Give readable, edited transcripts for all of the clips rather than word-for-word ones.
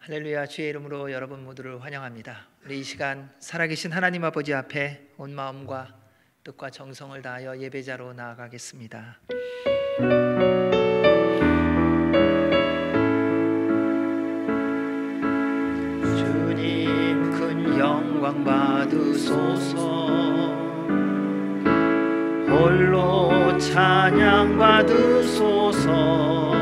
할렐루야. 주의 이름으로 여러분 모두를 환영합니다. 우리 이 시간 살아계신 하나님 아버지 앞에 온 마음과 뜻과 정성을 다하여 예배자로 나아가겠습니다. 주님 큰 영광 받으소서. 홀로 찬양 받으소서.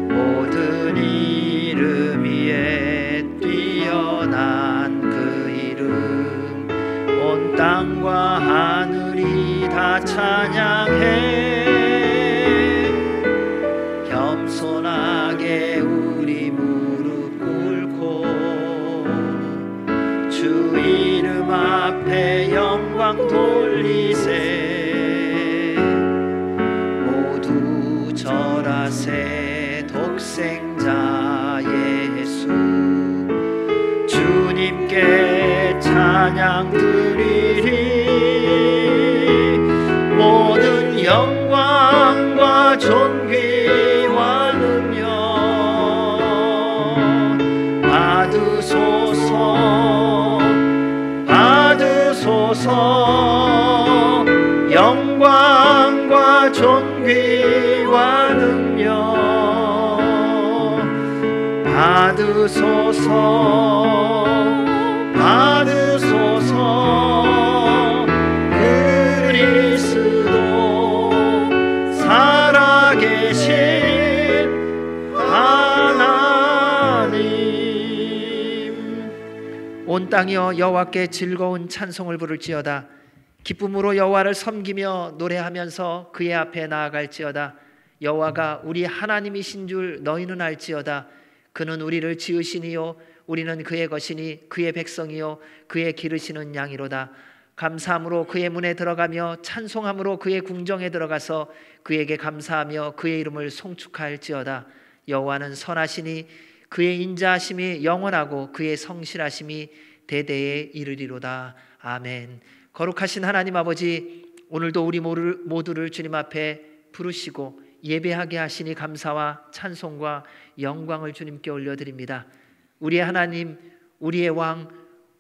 모든 이름 위에 뛰어난 그 이름, 온 땅과 하늘이 다 찬양해. 겸손하게 우리 무릎 꿇고 주 이름 앞에 영광 돌리세. 모두 절하세. 독생자 예수 주님께 찬양 드리리. 모든 영광과 존귀와 능력 받으소서. 받으소서. 영광과 존귀와 능력 받으소서. 받으소서. 그리스도 살아계신 하나님. 온 땅이여 여호와께 즐거운 찬송을 부를지어다. 기쁨으로 여호와를 섬기며 노래하면서 그의 앞에 나아갈지어다. 여호와가 우리 하나님이신 줄 너희는 알지어다. 그는 우리를 지으시니요 우리는 그의 것이니 그의 백성이요 그의 기르시는 양이로다. 감사함으로 그의 문에 들어가며 찬송함으로 그의 궁정에 들어가서 그에게 감사하며 그의 이름을 송축할지어다. 여호와는 선하시니 그의 인자하심이 영원하고 그의 성실하심이 대대에 이르리로다. 아멘. 거룩하신 하나님 아버지, 오늘도 우리 모두를 주님 앞에 부르시고 예배하게 하시니 감사와 찬송과 영광을 주님께 올려드립니다. 우리의 하나님, 우리의 왕,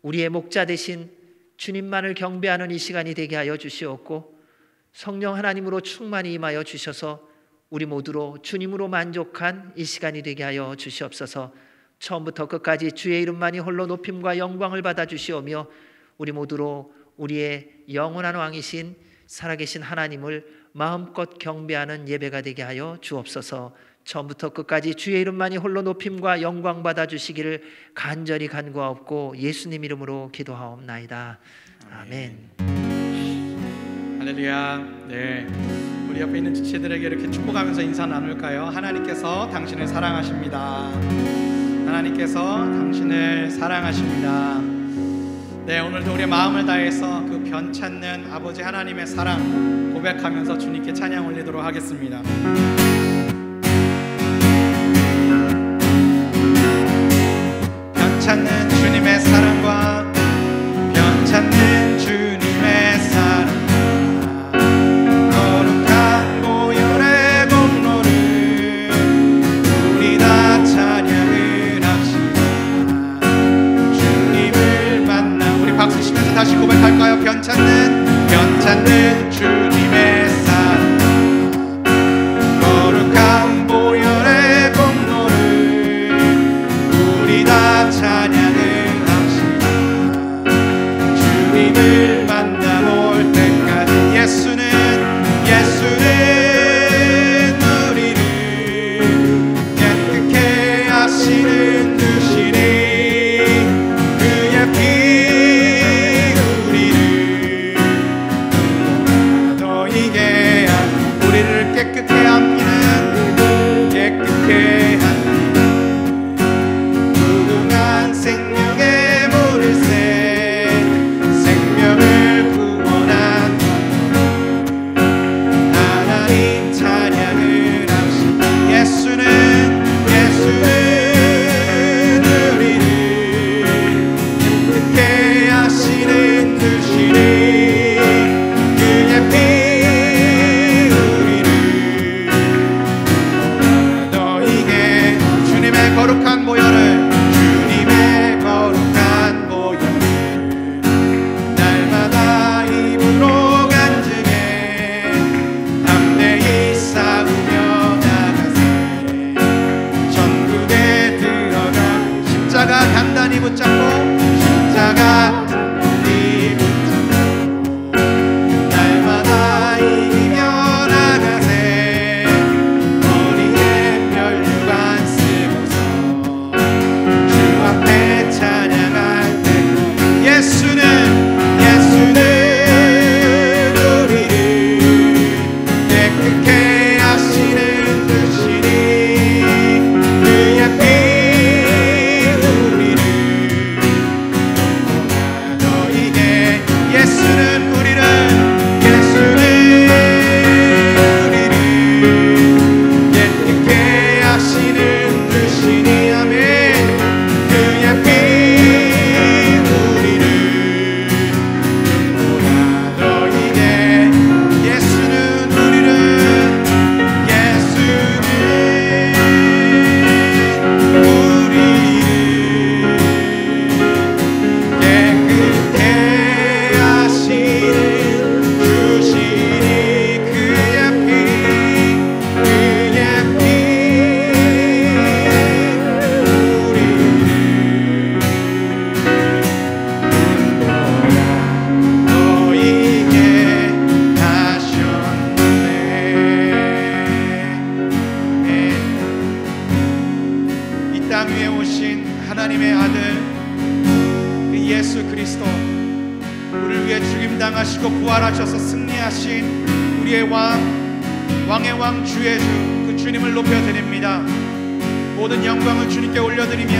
우리의 목자 되신 주님만을 경배하는 이 시간이 되게 하여 주시옵고, 성령 하나님으로 충만히 임하여 주셔서 우리 모두로 주님으로 만족한 이 시간이 되게 하여 주시옵소서. 처음부터 끝까지 주의 이름만이 홀로 높임과 영광을 받아 주시오며, 우리 모두로 우리의 영원한 왕이신 살아계신 하나님을 마음껏 경배하는 예배가 되게 하여 주옵소서. 처음부터 끝까지 주의 이름만이 홀로 높임과 영광 받아 주시기를 간절히 간구하옵고 예수님 이름으로 기도하옵나이다. 아멘. 할렐루야. 네, 우리 옆에 있는 지체들에게 이렇게 축복하면서 인사 나눌까요? 하나님께서 당신을 사랑하십니다. 하나님께서 당신을 사랑하십니다. 네, 오늘도 우리의 마음을 다해서 그 변찮는 아버지 하나님의 사랑 고백하면서 주님께 찬양 올리도록 하겠습니다. 변찮는 주님의 사랑과 변찮는 주님의 사랑, 거룩한 보혈의 공로를 우리 다 찬양을 합시다. 주님을 만나 우리 박수 치면서 다시 고백할까요? 변찮는 주님의 사랑, 거룩한 보혈의 공로를 우리 다 찬양을 합시다. 주님을 만나볼 때까지 예수는 우리를 깨끗게 하시는 주시니 그의 피 우리를 죽으시고 부활하셔서 승리하신 우리의 왕의 왕 주의 주 그 주님을 높여드립니다. 모든 영광을 주님께 올려드리며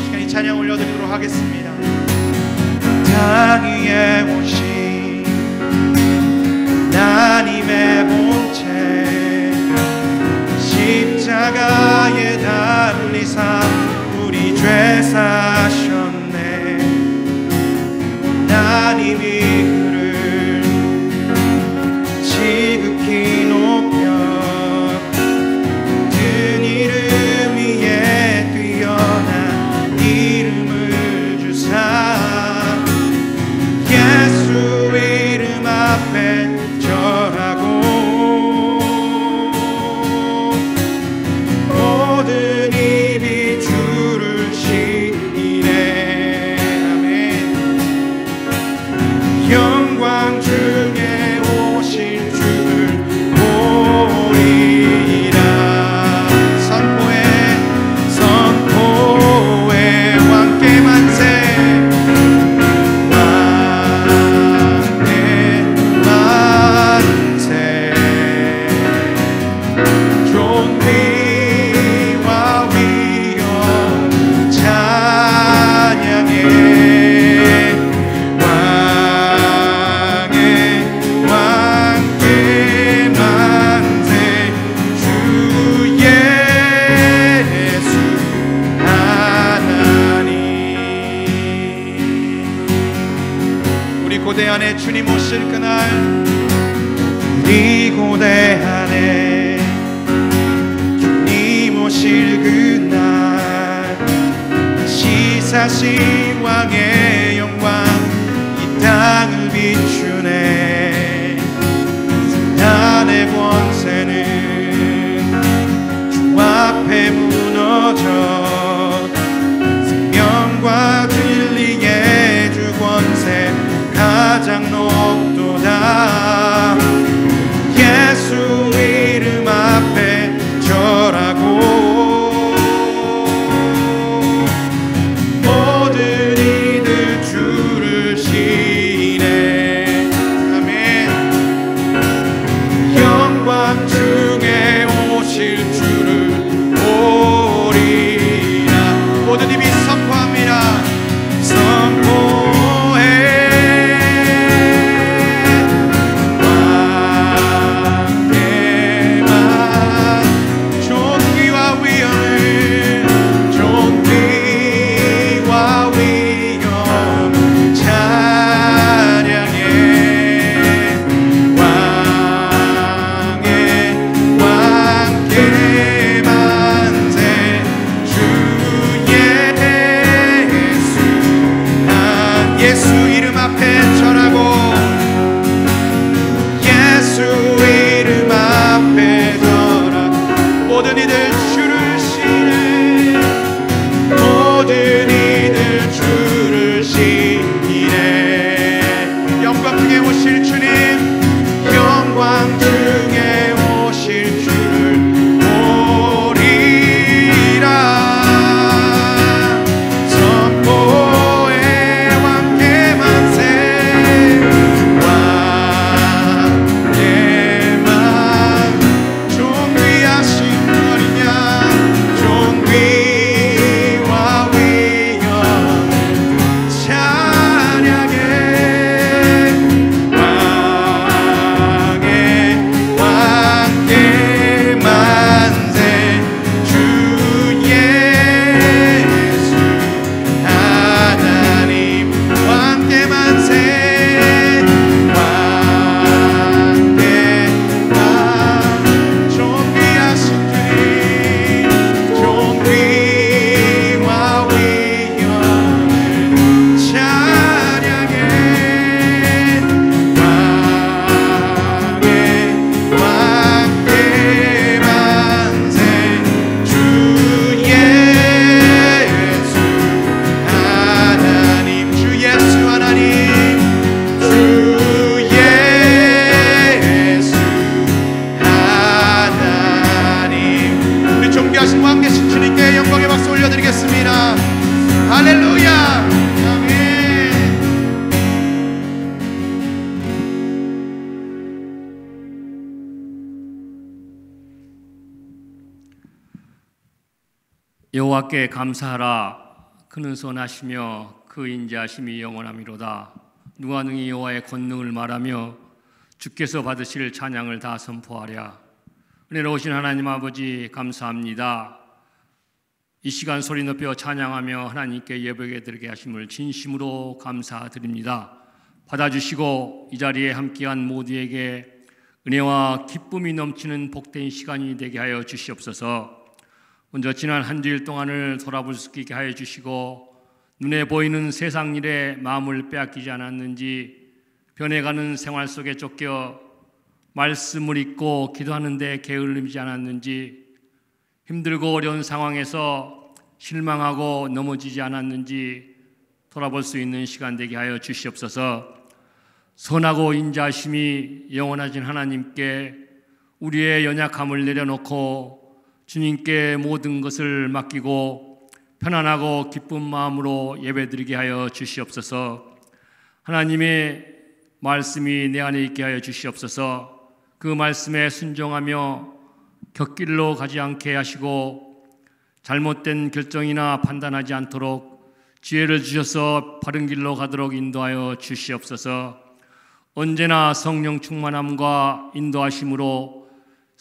시간이 찬양 올려드리도록 하겠습니다. 땅 위에 오신 하나님의 본체 십자가에 달리사 우리 죄 사셨네. 하나님이 그를 지극히 높여 큰 이름 위에 뛰어난 이름을 주사 예수 이름 앞에 절하고 모든 입이 주를 시인해. 아멘. 영광 중에 오신 주를 보리라. 선포해 왕께 만세. 고대 안에 주님 오실 그날, 우리 고대 안에 주님 오실 그날, 다시 사신 왕의 영광 이 땅을 비추네. 사단의 권세는 주 앞에 무너져 생명과 진리의 주 권세 가장 높도다. 예수 이름 앞에 절하고 모든 이들 주를 시인해. 아멘. 영광 중에 오실 주를 보리라. 모든 입이 선포합니다. 선포해. 모든 이들 주를 시인해. 모든 이들 주를 시인해. 영광 중에 오실 주님, 영광 중에 오실 주를 보리라. 선포해 왕께 만세. 여호와께 감사하라. 그는 선하시며 그 인자하심이 영원하미로다. 누가 능히 여호와의 권능을 말하며 주께서 받으실 찬양을 다 선포하랴. 은혜로우신 하나님 아버지 감사합니다. 이 시간 소리 높여 찬양하며 하나님께 예배게 드리게 하심을 진심으로 감사드립니다. 받아주시고 이 자리에 함께한 모두에게 은혜와 기쁨이 넘치는 복된 시간이 되게 하여 주시옵소서. 먼저 지난 한 주일 동안을 돌아볼 수 있게 하여 주시고 눈에 보이는 세상 일에 마음을 빼앗기지 않았는지, 변해가는 생활 속에 쫓겨 말씀을 읽고 기도하는데 게을름이지 않았는지, 힘들고 어려운 상황에서 실망하고 넘어지지 않았는지 돌아볼 수 있는 시간 되게 하여 주시옵소서. 선하고 인자하심이 영원하신 하나님께 우리의 연약함을 내려놓고 주님께 모든 것을 맡기고 편안하고 기쁜 마음으로 예배드리게 하여 주시옵소서. 하나님의 말씀이 내 안에 있게 하여 주시옵소서. 그 말씀에 순종하며 곁길로 가지 않게 하시고 잘못된 결정이나 판단하지 않도록 지혜를 주셔서 바른 길로 가도록 인도하여 주시옵소서. 언제나 성령 충만함과 인도하심으로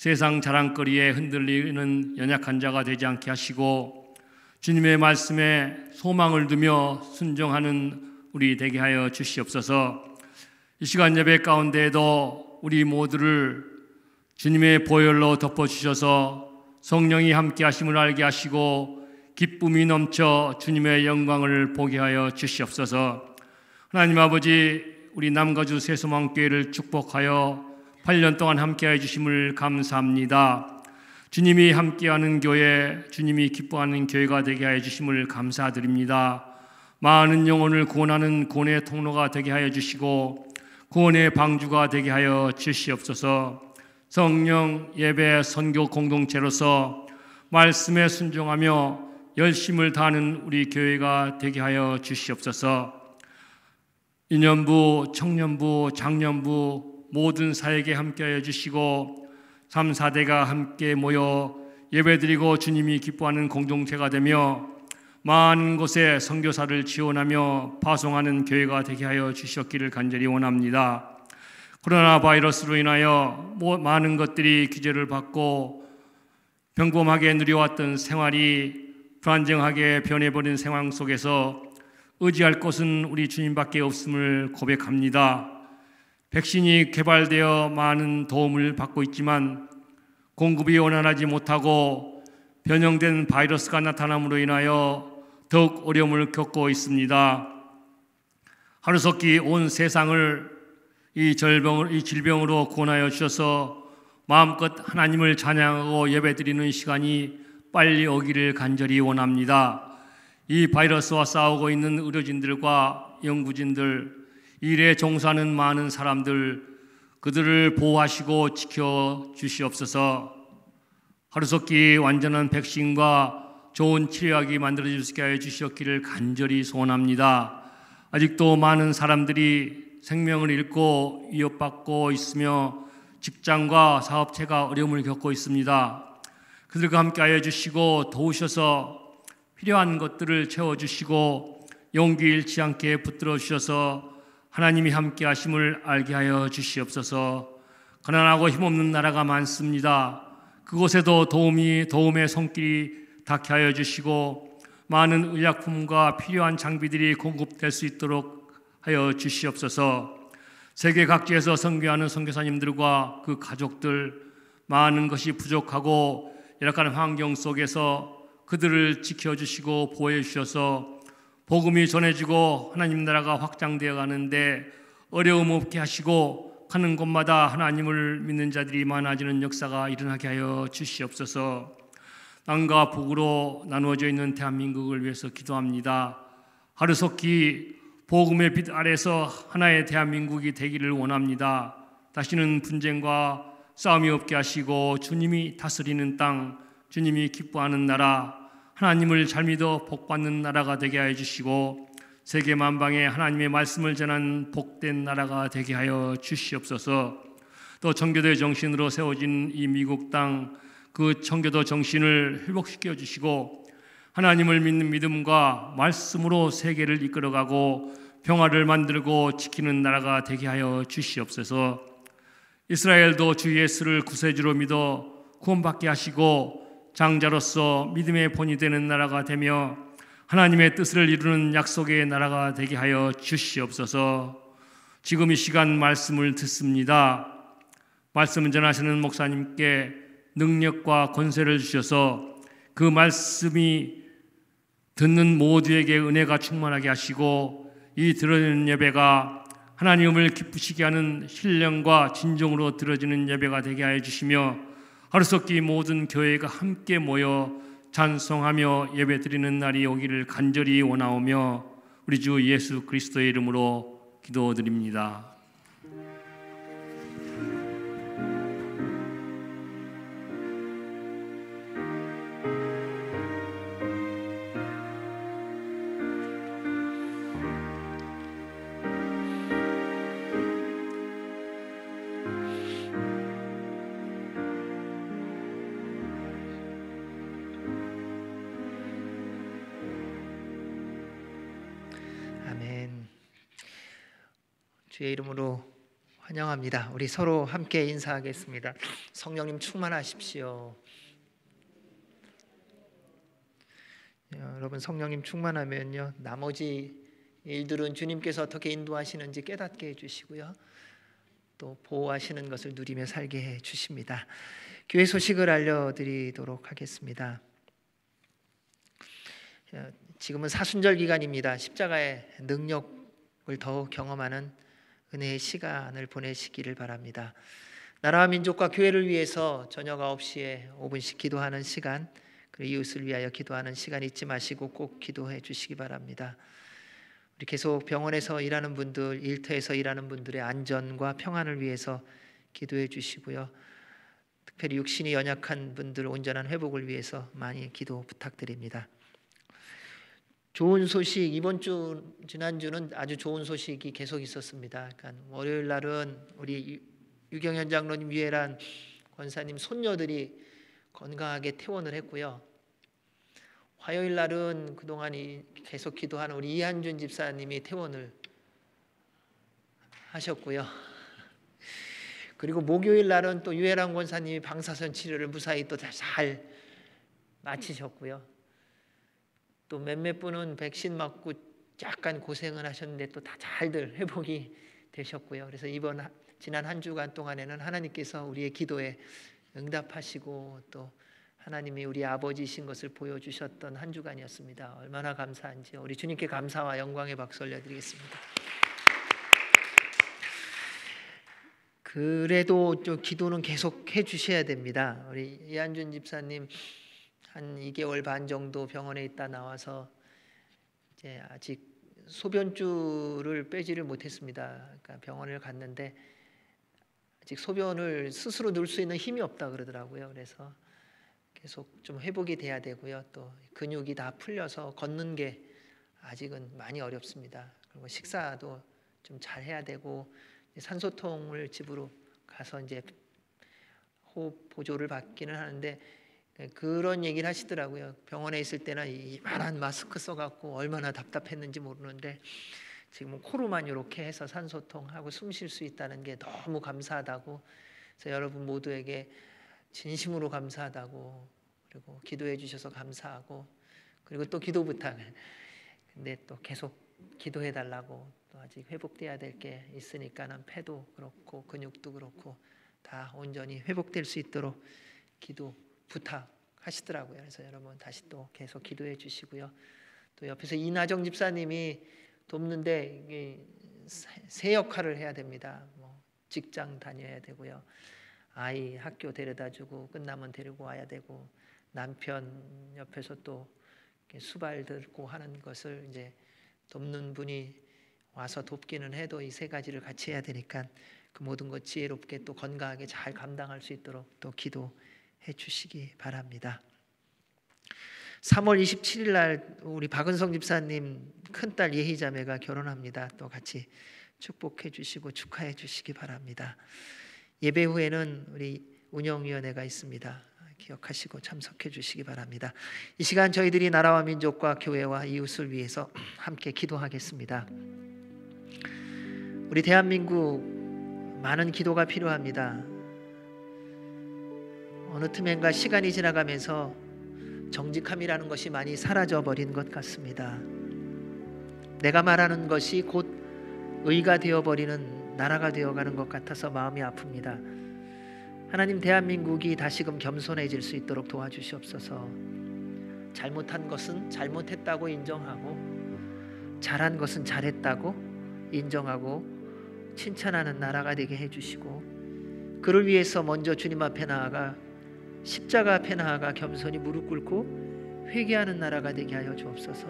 세상 자랑거리에 흔들리는 연약한 자가 되지 않게 하시고 주님의 말씀에 소망을 두며 순종하는 우리 되게 하여 주시옵소서. 이 시간 예배 가운데에도 우리 모두를 주님의 보혈로 덮어주셔서 성령이 함께 하심을 알게 하시고 기쁨이 넘쳐 주님의 영광을 보게 하여 주시옵소서. 하나님 아버지, 우리 남가주 새소망교회를 축복하여 8년 동안 함께해 주심을 감사합니다. 주님이 함께하는 교회, 주님이 기뻐하는 교회가 되게 하여 주심을 감사드립니다. 많은 영혼을 구원하는 구원의 통로가 되게 하여 주시고 구원의 방주가 되게 하여 주시옵소서. 성령, 예배, 선교 공동체로서 말씀에 순종하며 열심을 다하는 우리 교회가 되게 하여 주시옵소서. 인연부, 청년부, 장년부 모든 사역에 함께하여 주시고 3, 4대가 함께 모여 예배드리고 주님이 기뻐하는 공동체가 되며 많은 곳에 선교사를 지원하며 파송하는 교회가 되게 하여 주셨기를 간절히 원합니다. 코로나 바이러스로 인하여 많은 것들이 규제를 받고 평범하게 누려왔던 생활이 불안정하게 변해버린 상황 속에서 의지할 곳은 우리 주님밖에 없음을 고백합니다. 백신이 개발되어 많은 도움을 받고 있지만 공급이 원활하지 못하고 변형된 바이러스가 나타남으로 인하여 더욱 어려움을 겪고 있습니다. 하루속히 온 세상을 이 질병으로 구원하여 주셔서 마음껏 하나님을 찬양하고 예배드리는 시간이 빨리 오기를 간절히 원합니다. 이 바이러스와 싸우고 있는 의료진들과 연구진들, 일에 종사하는 많은 사람들, 그들을 보호하시고 지켜주시옵소서. 하루속히 완전한 백신과 좋은 치료약이 만들어질 수 있게 하여 주시었기를 간절히 소원합니다. 아직도 많은 사람들이 생명을 잃고 위협받고 있으며 직장과 사업체가 어려움을 겪고 있습니다. 그들과 함께 하여 주시고 도우셔서 필요한 것들을 채워주시고 용기 잃지 않게 붙들어 주셔서 하나님이 함께 하심을 알게 하여 주시옵소서. 가난하고 힘없는 나라가 많습니다. 그곳에도 도움의 손길이 닿게 하여 주시고 많은 의약품과 필요한 장비들이 공급될 수 있도록 하여 주시옵소서. 세계 각지에서 선교하는 선교사님들과 그 가족들, 많은 것이 부족하고 열악한 환경 속에서 그들을 지켜주시고 보호해 주셔서 복음이 전해지고 하나님 나라가 확장되어 가는데 어려움 없게 하시고 가는 곳마다 하나님을 믿는 자들이 많아지는 역사가 일어나게 하여 주시옵소서. 남과 북으로 나누어져 있는 대한민국을 위해서 기도합니다. 하루속히 복음의 빛 아래서 하나의 대한민국이 되기를 원합니다. 다시는 분쟁과 싸움이 없게 하시고 주님이 다스리는 땅, 주님이 기뻐하는 나라, 하나님을 잘 믿어 복받는 나라가 되게 하여 주시고 세계 만방에 하나님의 말씀을 전하는 복된 나라가 되게 하여 주시옵소서. 또 청교도의 정신으로 세워진 이 미국 땅, 그 청교도 정신을 회복시켜 주시고 하나님을 믿는 믿음과 말씀으로 세계를 이끌어가고 평화를 만들고 지키는 나라가 되게 하여 주시옵소서. 이스라엘도 주 예수를 구세주로 믿어 구원받게 하시고 장자로서 믿음의 본이 되는 나라가 되며 하나님의 뜻을 이루는 약속의 나라가 되게 하여 주시옵소서. 지금 이 시간 말씀을 듣습니다. 말씀을 전하시는 목사님께 능력과 권세를 주셔서 그 말씀이 듣는 모두에게 은혜가 충만하게 하시고 이 들어지는 예배가 하나님을 기쁘시게 하는 신령과 진정으로 들어지는 예배가 되게 하여 주시며 하루속히 모든 교회가 함께 모여 찬송하며 예배드리는 날이 오기를 간절히 원하오며 우리 주 예수 그리스도의 이름으로 기도드립니다. 아멘. 주의 이름으로 환영합니다. 우리 서로 함께 인사하겠습니다. 성령님 충만하십시오. 여러분, 성령님 충만하면요, 나머지 일들은 주님께서 어떻게 인도하시는지 깨닫게 해주시고요, 또 보호하시는 것을 누리며 살게 해주십니다. 교회 소식을 알려드리도록 하겠습니다. 지금은 사순절 기간입니다. 십자가의 능력을 더욱 경험하는 은혜의 시간을 보내시기를 바랍니다. 나라와 민족과 교회를 위해서 저녁 9시에 5분씩 기도하는 시간, 그리고 이웃을 위하여 기도하는 시간 잊지 마시고 꼭 기도해 주시기 바랍니다. 우리 계속 병원에서 일하는 분들, 일터에서 일하는 분들의 안전과 평안을 위해서 기도해 주시고요, 특별히 육신이 연약한 분들 온전한 회복을 위해서 많이 기도 부탁드립니다. 좋은 소식, 이번 주 지난주는 아주 좋은 소식이 계속 있었습니다. 그러니까 월요일 날은 우리 유경현 장로님, 유혜란 권사님 손녀들이 건강하게 퇴원을 했고요, 화요일 날은 그동안 계속 기도하는 우리 이한준 집사님이 퇴원을 하셨고요, 그리고 목요일 날은 또 유혜란 권사님이 방사선 치료를 무사히 또 잘 마치셨고요, 또 몇몇 분은 백신 맞고 약간 고생을 하셨는데 또 다 잘들 회복이 되셨고요. 그래서 지난 한 주간 동안에는 하나님께서 우리의 기도에 응답하시고 또 하나님이 우리 아버지이신 것을 보여주셨던 한 주간이었습니다. 얼마나 감사한지요. 우리 주님께 감사와 영광의 박수 올려드리겠습니다. 그래도 좀 기도는 계속 해주셔야 됩니다. 우리 이한준 집사님 한 2개월 반 정도 병원에 있다 나와서 이제 아직 소변줄을 빼지를 못했습니다. 그러니까 병원을 갔는데 아직 소변을 스스로 넣을 수 있는 힘이 없다 그러더라고요. 그래서 계속 좀 회복이 돼야 되고요, 또 근육이 다 풀려서 걷는 게 아직은 많이 어렵습니다. 그리고 식사도 좀 잘 해야 되고 산소통을 집으로 가서 이제 호흡 보조를 받기는 하는데 그런 얘기를 하시더라고요. 병원에 있을 때는 이만한 마스크 써갖고 얼마나 답답했는지 모르는데 지금은 코로만 이렇게 해서 산소통하고 숨 쉴 수 있다는 게 너무 감사하다고. 그래서 여러분 모두에게 진심으로 감사하다고, 그리고 기도해 주셔서 감사하고, 그리고 또 기도 부탁. 근데 또 계속 기도해 달라고, 또 아직 회복돼야 될 게 있으니까는 폐도 그렇고 근육도 그렇고 다 온전히 회복될 수 있도록 기도 부탁하시더라고요. 그래서 여러분 다시 또 계속 기도해 주시고요. 또 옆에서 이나정 집사님이 돕는데 이게 새 역할을 해야 됩니다. 직장 다녀야 되고요, 아이 학교 데려다주고 끝나면 데리고 와야 되고, 남편 옆에서 또 수발 들고 하는 것을 이제 돕는 분이 와서 돕기는 해도 이 세 가지를 같이 해야 되니까 그 모든 것 지혜롭게 또 건강하게 잘 감당할 수 있도록 또 기도 해 주시기 바랍니다. 3월 27일 날 우리 박은성 집사님 큰딸 예희자매가 결혼합니다. 또 같이 축복해 주시고 축하해 주시기 바랍니다. 예배 후에는 우리 운영위원회가 있습니다. 기억하시고 참석해 주시기 바랍니다. 이 시간 저희들이 나라와 민족과 교회와 이웃을 위해서 함께 기도하겠습니다. 우리 대한민국 많은 기도가 필요합니다. 어느 틈엔가 시간이 지나가면서 정직함이라는 것이 많이 사라져 버린 것 같습니다. 내가 말하는 것이 곧 의가 되어버리는 나라가 되어가는 것 같아서 마음이 아픕니다. 하나님, 대한민국이 다시금 겸손해질 수 있도록 도와주시옵소서. 잘못한 것은 잘못했다고 인정하고, 잘한 것은 잘했다고 인정하고 칭찬하는 나라가 되게 해주시고, 그를 위해서 먼저 주님 앞에 나아가 십자가 앞에 나아가 겸손히 무릎 꿇고 회개하는 나라가 되게 하여 주옵소서.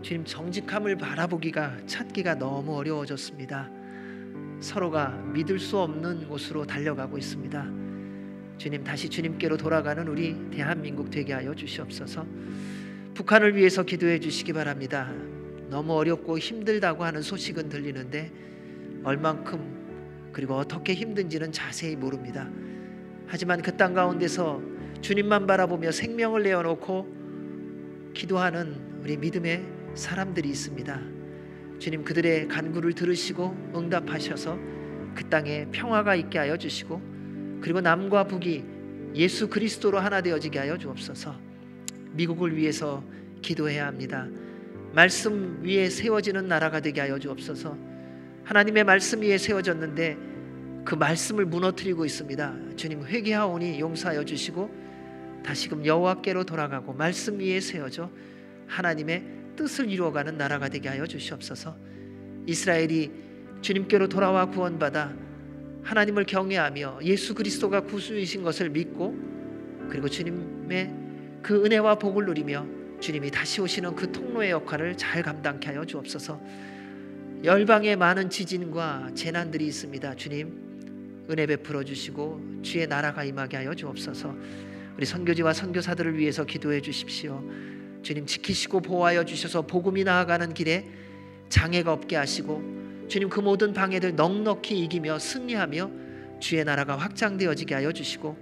주님, 정직함을 바라보기가 찾기가 너무 어려워졌습니다. 서로가 믿을 수 없는 곳으로 달려가고 있습니다. 주님, 다시 주님께로 돌아가는 우리 대한민국 되게 하여 주시옵소서. 북한을 위해서 기도해 주시기 바랍니다. 너무 어렵고 힘들다고 하는 소식은 들리는데 얼만큼 그리고 어떻게 힘든지는 자세히 모릅니다. 하지만 그 땅 가운데서 주님만 바라보며 생명을 내어놓고 기도하는 우리 믿음의 사람들이 있습니다. 주님, 그들의 간구를 들으시고 응답하셔서 그 땅에 평화가 있게 하여 주시고, 그리고 남과 북이 예수 그리스도로 하나 되어지게 하여 주옵소서. 미국을 위해서 기도해야 합니다. 말씀 위에 세워지는 나라가 되게 하여 주옵소서. 하나님의 말씀 위에 세워졌는데 그 말씀을 무너뜨리고 있습니다. 주님, 회개하오니 용서하여 주시고 다시금 여호와께로 돌아가고 말씀 위에 세워져 하나님의 뜻을 이루어가는 나라가 되게 하여 주시옵소서. 이스라엘이 주님께로 돌아와 구원받아 하나님을 경외하며 예수 그리스도가 구주이신 것을 믿고, 그리고 주님의 그 은혜와 복을 누리며 주님이 다시 오시는 그 통로의 역할을 잘 감당케 하여 주옵소서. 열방에 많은 지진과 재난들이 있습니다. 주님, 은혜 베풀어 주시고 주의 나라가 임하게 하여 주옵소서. 우리 선교지와 선교사들을 위해서 기도해 주십시오. 주님, 지키시고 보호하여 주셔서 복음이 나아가는 길에 장애가 없게 하시고, 주님, 그 모든 방해들 넉넉히 이기며 승리하며 주의 나라가 확장되어지게 하여 주시고,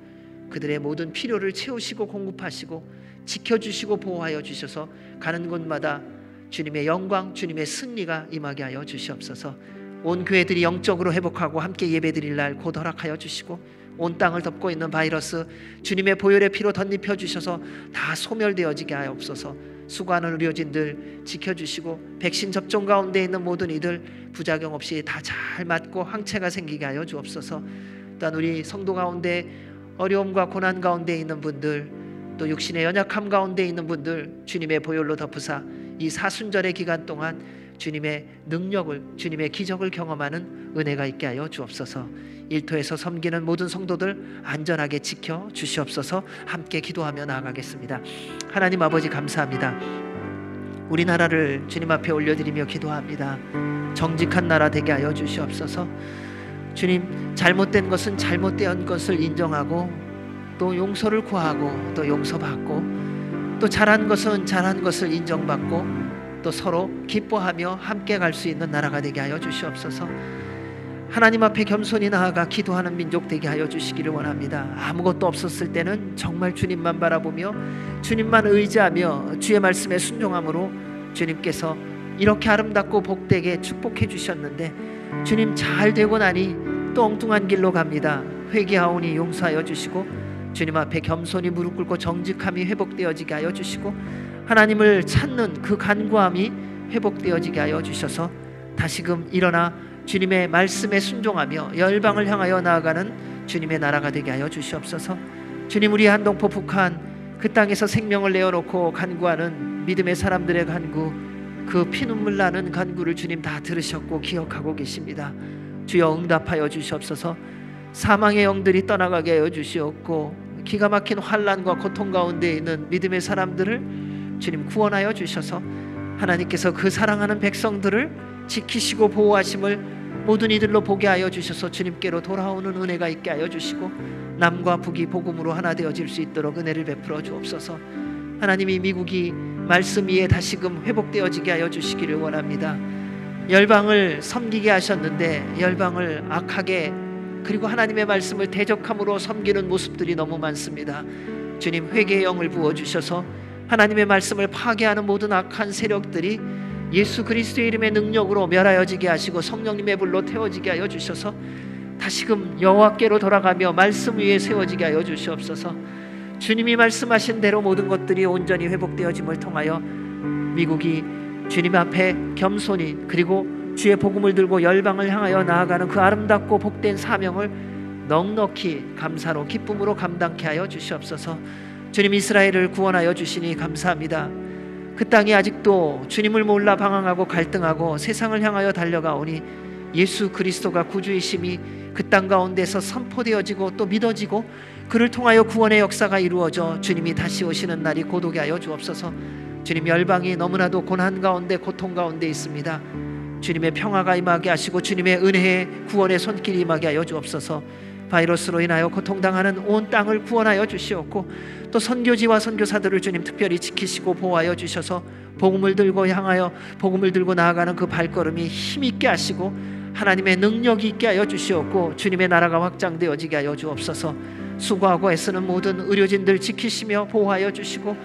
그들의 모든 필요를 채우시고 공급하시고 지켜주시고 보호하여 주셔서 가는 곳마다 주님의 영광, 주님의 승리가 임하게 하여 주시옵소서. 온 교회들이 영적으로 회복하고 함께 예배드릴 날 곧 허락하여 주시고, 온 땅을 덮고 있는 바이러스 주님의 보혈의 피로 덧입혀 주셔서 다 소멸되어지게 하옵소서. 수고하는 의료진들 지켜주시고, 백신 접종 가운데 있는 모든 이들 부작용 없이 다 잘 맞고 항체가 생기게 하여 주옵소서. 또한 우리 성도 가운데 어려움과 고난 가운데 있는 분들, 또 육신의 연약함 가운데 있는 분들 주님의 보혈로 덮으사 이 사순절의 기간 동안 주님의 능력을, 주님의 기적을 경험하는 은혜가 있게 하여 주옵소서. 일터에서 섬기는 모든 성도들 안전하게 지켜 주시옵소서. 함께 기도하며 나아가겠습니다. 하나님 아버지, 감사합니다. 우리나라를 주님 앞에 올려드리며 기도합니다. 정직한 나라 되게 하여 주시옵소서. 주님, 잘못된 것은 잘못된 것을 인정하고 또 용서를 구하고 또 용서받고, 또 잘한 것은 잘한 것을 인정받고 또 서로 기뻐하며 함께 갈 수 있는 나라가 되게 하여 주시옵소서. 하나님 앞에 겸손히 나아가 기도하는 민족 되게 하여 주시기를 원합니다. 아무것도 없었을 때는 정말 주님만 바라보며 주님만 의지하며 주의 말씀에 순종함으로 주님께서 이렇게 아름답고 복되게 축복해 주셨는데, 주님, 잘 되고 나니 또 엉뚱한 길로 갑니다. 회개하오니 용서하여 주시고 주님 앞에 겸손히 무릎 꿇고 정직함이 회복되어지게 하여 주시고, 하나님을 찾는 그 간구함이 회복되어지게 하여 주셔서 다시금 일어나 주님의 말씀에 순종하며 열방을 향하여 나아가는 주님의 나라가 되게 하여 주시옵소서. 주님, 우리 한동포 북한 그 땅에서 생명을 내어놓고 간구하는 믿음의 사람들의 간구, 그 피눈물 나는 간구를 주님 다 들으셨고 기억하고 계십니다. 주여, 응답하여 주시옵소서. 사망의 영들이 떠나가게 하여 주시옵고, 기가 막힌 환난과 고통 가운데 있는 믿음의 사람들을 주님 구원하여 주셔서 하나님께서 그 사랑하는 백성들을 지키시고 보호하심을 모든 이들로 보게 하여 주셔서 주님께로 돌아오는 은혜가 있게 하여 주시고, 남과 북이 복음으로 하나 되어질 수 있도록 은혜를 베풀어 주옵소서. 하나님이 미국이 말씀 위에 다시금 회복되어지게 하여 주시기를 원합니다. 열방을 섬기게 하셨는데 열방을 악하게 그리고 하나님의 말씀을 대적함으로 섬기는 모습들이 너무 많습니다. 주님, 회개의 영을 부어주셔서 하나님의 말씀을 파괴하는 모든 악한 세력들이 예수 그리스도의 이름의 능력으로 멸하여지게 하시고 성령님의 불로 태워지게 하여 주셔서 다시금 여호와께로 돌아가며 말씀 위에 세워지게 하여 주시옵소서. 주님이 말씀하신 대로 모든 것들이 온전히 회복되어짐을 통하여 미국이 주님 앞에 겸손히 그리고 주의 복음을 들고 열방을 향하여 나아가는 그 아름답고 복된 사명을 넉넉히 감사로 기쁨으로 감당케 하여 주시옵소서. 주님, 이스라엘을 구원하여 주시니 감사합니다. 그 땅이 아직도 주님을 몰라 방황하고 갈등하고 세상을 향하여 달려가오니 예수 그리스도가 구주이심이 그 땅 가운데서 선포되어지고 또 믿어지고 그를 통하여 구원의 역사가 이루어져 주님이 다시 오시는 날이 고도게 하여 주옵소서. 주님, 열방이 너무나도 고난 가운데 고통 가운데 있습니다. 주님의 평화가 임하게 하시고 주님의 은혜의 구원의 손길이 임하게 하여 주옵소서. 바이러스로 인하여 고통당하는 온 땅을 구원하여 주시옵고 또 선교지와 선교사들을 주님 특별히 지키시고 보호하여 주셔서 복음을 들고 나아가는 그 발걸음이 힘있게 하시고 하나님의 능력이 있게 하여 주시옵고 주님의 나라가 확장되어지게 하여 주옵소서. 수고하고 애쓰는 모든 의료진들 지키시며 보호하여 주시고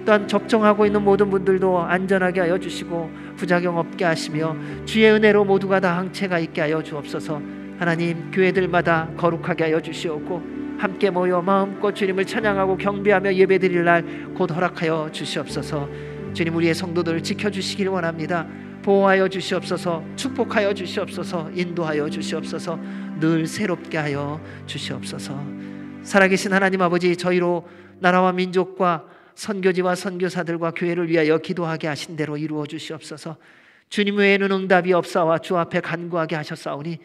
또한 접종하고 있는 모든 분들도 안전하게 하여 주시고 부작용 없게 하시며 주의 은혜로 모두가 다 항체가 있게 하여 주옵소서. 하나님, 교회들마다 거룩하게 하여 주시옵고 함께 모여 마음껏 주님을 찬양하고 경배하며 예배드릴 날 곧 허락하여 주시옵소서. 주님, 우리의 성도들 지켜주시길 원합니다. 보호하여 주시옵소서. 축복하여 주시옵소서. 인도하여 주시옵소서. 늘 새롭게 하여 주시옵소서. 살아계신 하나님 아버지, 저희로 나라와 민족과 선교지와 선교사들과 교회를 위하여 기도하게 하신 대로 이루어 주시옵소서. 주님 외에는 응답이 없사와 주 앞에 간구하게 하셨사오니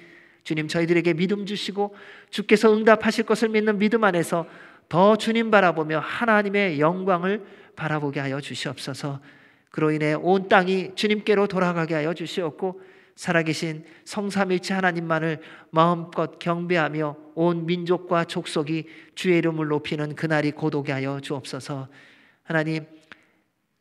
주님, 저희들에게 믿음 주시고 주께서 응답하실 것을 믿는 믿음 안에서 더 주님 바라보며 하나님의 영광을 바라보게 하여 주시옵소서. 그로 인해 온 땅이 주님께로 돌아가게 하여 주시옵고 살아계신 성삼일체 하나님만을 마음껏 경배하며 온 민족과 족속이 주의 이름을 높이는 그날이 고도게 하여 주옵소서. 하나님,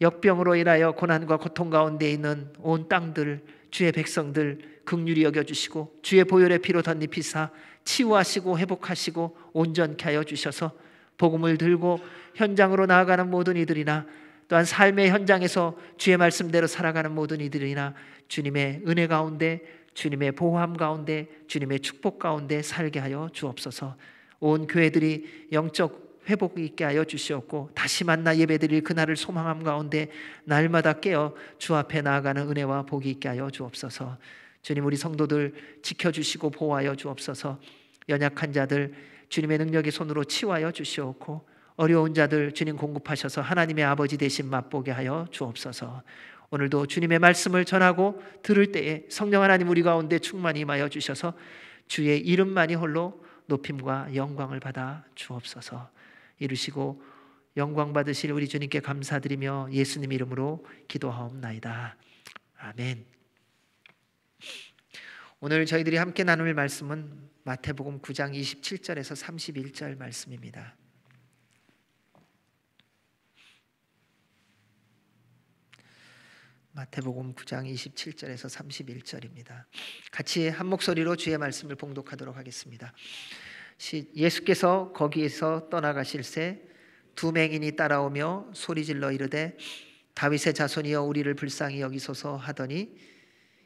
역병으로 인하여 고난과 고통 가운데 있는 온 땅들, 주의 백성들 긍휼히 여겨주시고 주의 보혈의 피로 덧입히사 치유하시고 회복하시고 온전케 하여 주셔서 복음을 들고 현장으로 나아가는 모든 이들이나 또한 삶의 현장에서 주의 말씀대로 살아가는 모든 이들이나 주님의 은혜 가운데, 주님의 보호함 가운데, 주님의 축복 가운데 살게 하여 주옵소서. 온 교회들이 영적 회복이 있게 하여 주시옵고 다시 만나 예배드릴 그날을 소망함 가운데 날마다 깨어 주 앞에 나아가는 은혜와 복이 있게 하여 주옵소서. 주님, 우리 성도들 지켜주시고 보호하여 주옵소서. 연약한 자들 주님의 능력의 손으로 치유하여 주시옵고 어려운 자들 주님 공급하셔서 하나님의 아버지 되신 맛보게 하여 주옵소서. 오늘도 주님의 말씀을 전하고 들을 때에 성령 하나님 우리 가운데 충만히 임하여 주셔서 주의 이름만이 홀로 높임과 영광을 받아 주옵소서. 이루시고 영광 받으실 우리 주님께 감사드리며 예수님 이름으로 기도하옵나이다. 아멘. 오늘 저희들이 함께 나눌 말씀은 마태복음 9장 27절에서 31절 말씀입니다. 마태복음 9장 27절에서 31절입니다. 같이 한 목소리로 주의 말씀을 봉독하도록 하겠습니다. 예수께서 거기에서 떠나가실새 두 맹인이 따라오며 소리질러 이르되 다윗의 자손이여 우리를 불쌍히 여기소서 하더니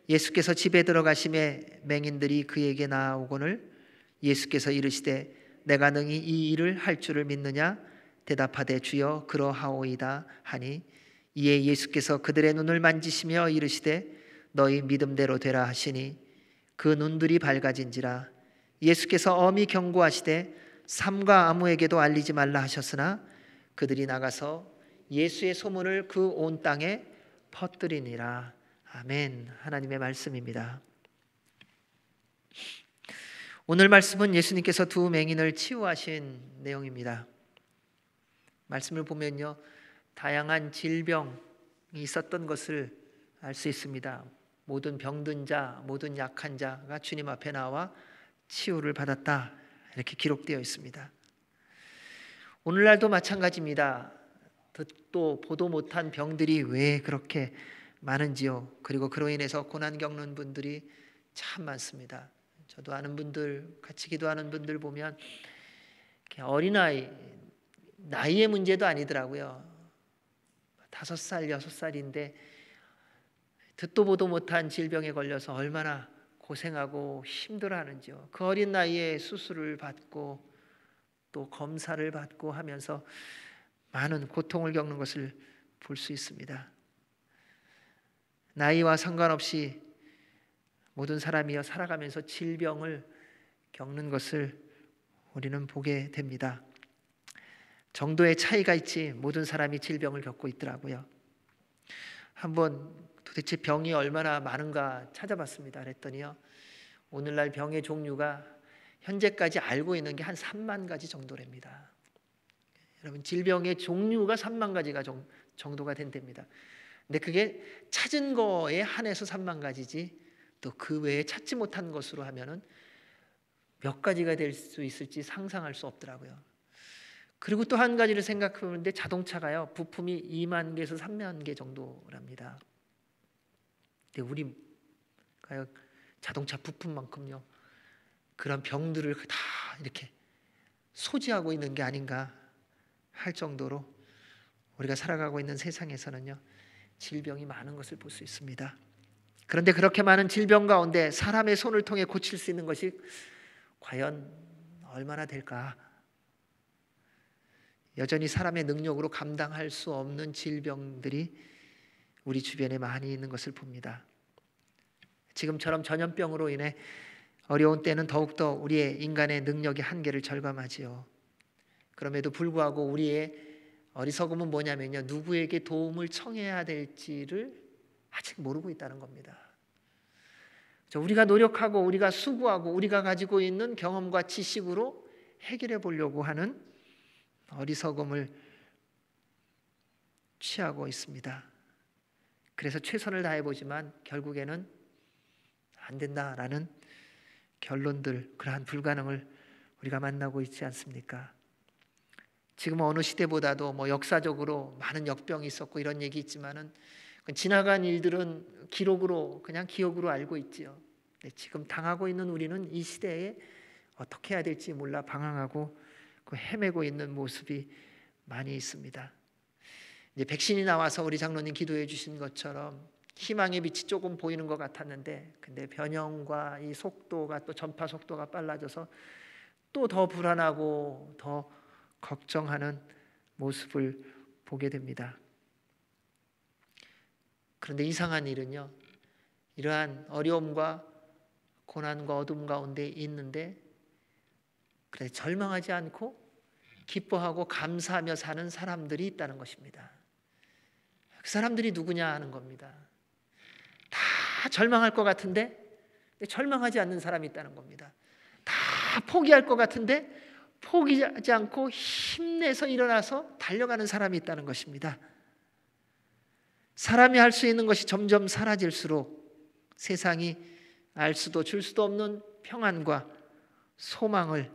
예수께서 집에 들어가심에 맹인들이 그에게 나아오거늘 예수께서 이르시되 내가 능히 이 일을 할 줄을 믿느냐 대답하되 주여 그러하오이다 하니 이에 예수께서 그들의 눈을 만지시며 이르시되 너희 믿음대로 되라 하시니 그 눈들이 밝아진지라. 예수께서 엄히 경고하시되 삼가 아무에게도 알리지 말라 하셨으나 그들이 나가서 예수의 소문을 그 온 땅에 퍼뜨리니라. 아멘. 하나님의 말씀입니다. 오늘 말씀은 예수님께서 두 맹인을 치유하신 내용입니다. 말씀을 보면요, 다양한 질병이 있었던 것을 알 수 있습니다. 모든 병든 자, 모든 약한 자가 주님 앞에 나와 치유를 받았다, 이렇게 기록되어 있습니다. 오늘날도 마찬가지입니다. 듣도 보도 못한 병들이 왜 그렇게 많은지요. 그리고 그로 인해서 고난 겪는 분들이 참 많습니다. 저도 아는 분들, 같이 기도하는 분들 보면 어린아이, 나이의 문제도 아니더라고요. 5살, 6살인데 듣도 보도 못한 질병에 걸려서 얼마나 고생하고 힘들어하는지요. 그 어린 나이에 수술을 받고 또 검사를 받고 하면서 많은 고통을 겪는 것을 볼 수 있습니다. 나이와 상관없이 모든 사람이여 살아가면서 질병을 겪는 것을 우리는 보게 됩니다. 정도의 차이가 있지 모든 사람이 질병을 겪고 있더라고요. 한번 도대체 병이 얼마나 많은가 찾아봤습니다. 그랬더니요, 오늘날 병의 종류가 현재까지 알고 있는 게 한 3만 가지 정도랍니다. 여러분, 질병의 종류가 3만 가지가 정도가 된답니다. 근데 그게 찾은 거에 한해서 3만 가지지 또 그 외에 찾지 못한 것으로 하면은 몇 가지가 될 수 있을지 상상할 수 없더라고요. 그리고 또 한 가지를 생각해보는데 자동차가요, 부품이 2만 개에서 3만 개 정도랍니다. 근데 우리가요, 자동차 부품만큼요 그런 병들을 다 이렇게 소지하고 있는 게 아닌가 할 정도로 우리가 살아가고 있는 세상에서는요 질병이 많은 것을 볼 수 있습니다. 그런데 그렇게 많은 질병 가운데 사람의 손을 통해 고칠 수 있는 것이 과연 얼마나 될까? 여전히 사람의 능력으로 감당할 수 없는 질병들이 우리 주변에 많이 있는 것을 봅니다. 지금처럼 전염병으로 인해 어려운 때는 더욱더 우리의 인간의 능력의 한계를 절감하지요. 그럼에도 불구하고 우리의 어리석음은 뭐냐면요, 누구에게 도움을 청해야 될지를 아직 모르고 있다는 겁니다. 우리가 노력하고 우리가 수고하고 우리가 가지고 있는 경험과 지식으로 해결해 보려고 하는 어리석음을 취하고 있습니다. 그래서 최선을 다해보지만 결국에는 안 된다라는 결론들, 그러한 불가능을 우리가 만나고 있지 않습니까? 지금 어느 시대보다도 역사적으로 많은 역병이 있었고 이런 얘기 있지만은 지나간 일들은 기록으로 그냥 기억으로 알고 있지요. 지금 당하고 있는 우리는 이 시대에 어떻게 해야 될지 몰라 방황하고 헤매고 있는 모습이 많이 있습니다. 이제 백신이 나와서 우리 장로님 기도해 주신 것처럼 희망의 빛이 조금 보이는 것 같았는데, 근데 변형과 이 속도가 또 전파 속도가 빨라져서 또 더 불안하고 더 걱정하는 모습을 보게 됩니다. 그런데 이상한 일은요, 이러한 어려움과 고난과 어둠 가운데 있는데 그래서 절망하지 않고 기뻐하고 감사하며 사는 사람들이 있다는 것입니다. 그 사람들이 누구냐 하는 겁니다. 다 절망할 것 같은데 절망하지 않는 사람이 있다는 겁니다. 다 포기할 것 같은데 포기하지 않고 힘내서 일어나서 달려가는 사람이 있다는 것입니다. 사람이 할 수 있는 것이 점점 사라질수록 세상이 알 수도 줄 수도 없는 평안과 소망을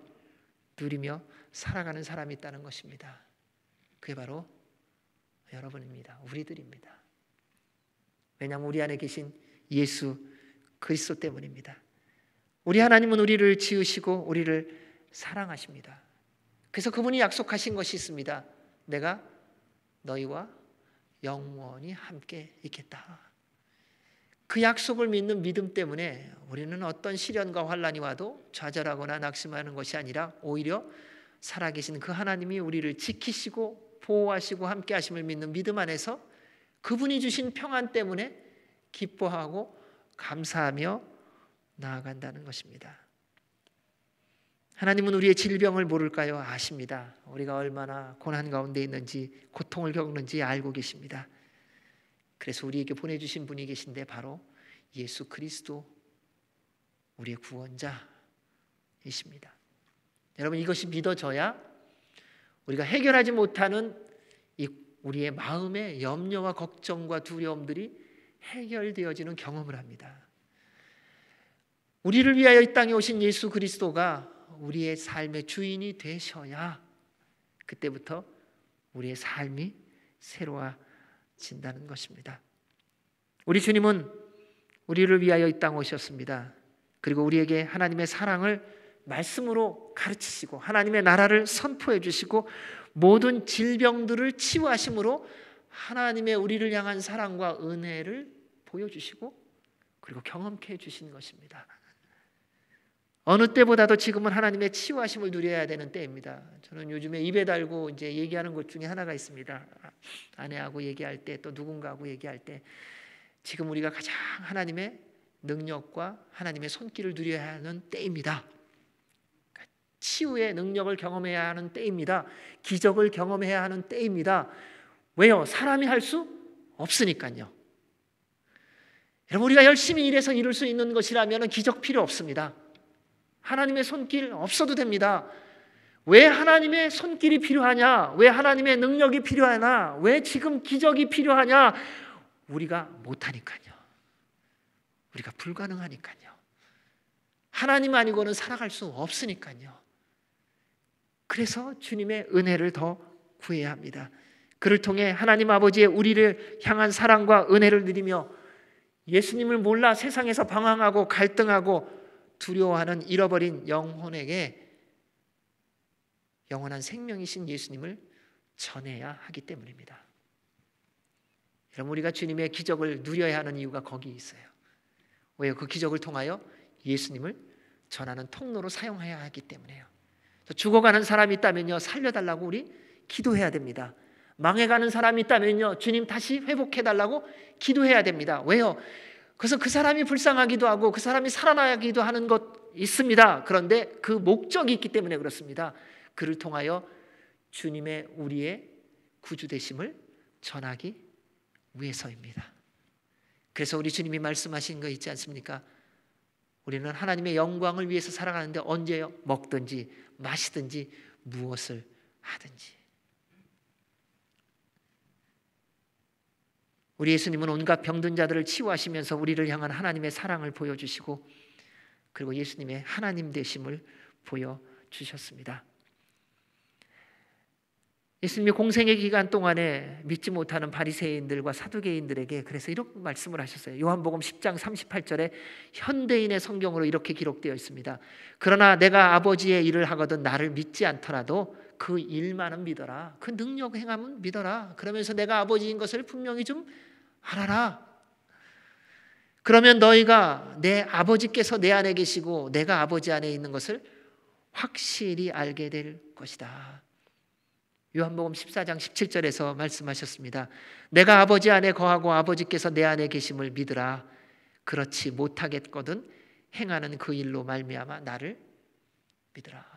누리며 살아가는 사람이 있다는 것입니다. 그게 바로 여러분입니다. 우리들입니다. 왜냐하면 우리 안에 계신 예수 그리스도 때문입니다. 우리 하나님은 우리를 지으시고 우리를 사랑하십니다. 그래서 그분이 약속하신 것이 있습니다. 내가 너희와 영원히 함께 있겠다. 그 약속을 믿는 믿음 때문에 우리는 어떤 시련과 환난이 와도 좌절하거나 낙심하는 것이 아니라 오히려 살아계신 그 하나님이 우리를 지키시고 보호하시고 함께 하심을 믿는 믿음 안에서 그분이 주신 평안 때문에 기뻐하고 감사하며 나아간다는 것입니다. 하나님은 우리의 질병을 모를까요? 아십니다. 우리가 얼마나 고난 가운데 있는지 고통을 겪는지 알고 계십니다. 그래서 우리에게 보내주신 분이 계신데 바로 예수 그리스도 우리의 구원자이십니다. 여러분, 이것이 믿어져야 우리가 해결하지 못하는 이 우리의 마음의 염려와 걱정과 두려움들이 해결되어지는 경험을 합니다. 우리를 위하여 이 땅에 오신 예수 그리스도가 우리의 삶의 주인이 되셔야 그때부터 우리의 삶이 새로워진다는 것입니다. 우리 주님은 우리를 위하여 이 땅에 오셨습니다. 그리고 우리에게 하나님의 사랑을 말씀으로 가르치시고 하나님의 나라를 선포해 주시고 모든 질병들을 치유하심으로 하나님의 우리를 향한 사랑과 은혜를 보여주시고 그리고 경험케 해주시는 것입니다. 어느 때보다도 지금은 하나님의 치유하심을 누려야 되는 때입니다. 저는 요즘에 입에 달고 이제 얘기하는 것 중에 하나가 있습니다. 아내하고 얘기할 때 또 누군가하고 얘기할 때 지금 우리가 가장 하나님의 능력과 하나님의 손길을 누려야 하는 때입니다. 치유의 능력을 경험해야 하는 때입니다. 기적을 경험해야 하는 때입니다. 왜요? 사람이 할 수 없으니까요. 여러분, 우리가 열심히 일해서 이룰 수 있는 것이라면 기적 필요 없습니다. 하나님의 손길 없어도 됩니다. 왜 하나님의 손길이 필요하냐? 왜 하나님의 능력이 필요하냐? 왜 지금 기적이 필요하냐? 우리가 못하니까요. 우리가 불가능하니까요. 하나님 아니고는 살아갈 수 없으니까요. 그래서 주님의 은혜를 더 구해야 합니다. 그를 통해 하나님 아버지의 우리를 향한 사랑과 은혜를 누리며 예수님을 몰라 세상에서 방황하고 갈등하고 두려워하는 잃어버린 영혼에게 영원한 생명이신 예수님을 전해야 하기 때문입니다. 여러분, 우리가 주님의 기적을 누려야 하는 이유가 거기 있어요. 왜요? 그 기적을 통하여 예수님을 전하는 통로로 사용해야 하기 때문에요. 죽어가는 사람이 있다면요, 살려달라고 우리 기도해야 됩니다. 망해가는 사람이 있다면요, 주님 다시 회복해달라고 기도해야 됩니다. 왜요? 그래서 그 사람이 불쌍하기도 하고 그 사람이 살아나기도 하는 것 있습니다. 그런데 그 목적이 있기 때문에 그렇습니다. 그를 통하여 주님의 우리의 구주되심을 전하기 위해서입니다. 그래서 우리 주님이 말씀하신 거 있지 않습니까? 우리는 하나님의 영광을 위해서 살아가는데 언제요? 먹든지 마시든지 무엇을 하든지. 우리 예수님은 온갖 병든 자들을 치유하시면서 우리를 향한 하나님의 사랑을 보여주시고 그리고 예수님의 하나님 되심을 보여주셨습니다. 예수님이 공생의 기간 동안에 믿지 못하는 바리새인들과 사두개인들에게 그래서 이런 말씀을 하셨어요. 요한복음 10장 38절에 현대인의 성경으로 이렇게 기록되어 있습니다. 그러나 내가 아버지의 일을 하거든 나를 믿지 않더라도 그 일만은 믿어라. 그 능력 행함은 믿어라. 그러면서 내가 아버지인 것을 분명히 좀 알아라. 그러면 너희가 내 아버지께서 내 안에 계시고 내가 아버지 안에 있는 것을 확실히 알게 될 것이다. 요한복음 14장 17절에서 말씀하셨습니다. 내가 아버지 안에 거하고 아버지께서 내 안에 계심을 믿으라. 그렇지 못하겠거든 행하는 그 일로 말미암아 나를 믿으라.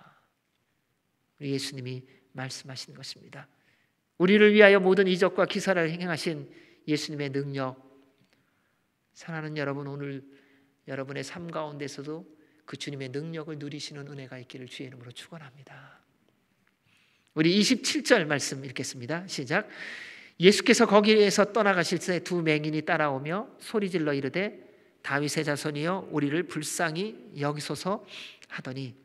우리 예수님이 말씀하신 것입니다. 우리를 위하여 모든 이적과 기사를 행하신 예수님의 능력, 사랑하는 여러분, 오늘 여러분의 삶 가운데서도 그 주님의 능력을 누리시는 은혜가 있기를 주의 이름으로 축원합니다. 우리 27절 말씀 읽겠습니다. 시작. 예수께서 거기에서 떠나가실 때 두 맹인이 따라오며 소리질러 이르되 다윗의 자손이여 우리를 불쌍히 여기소서 하더니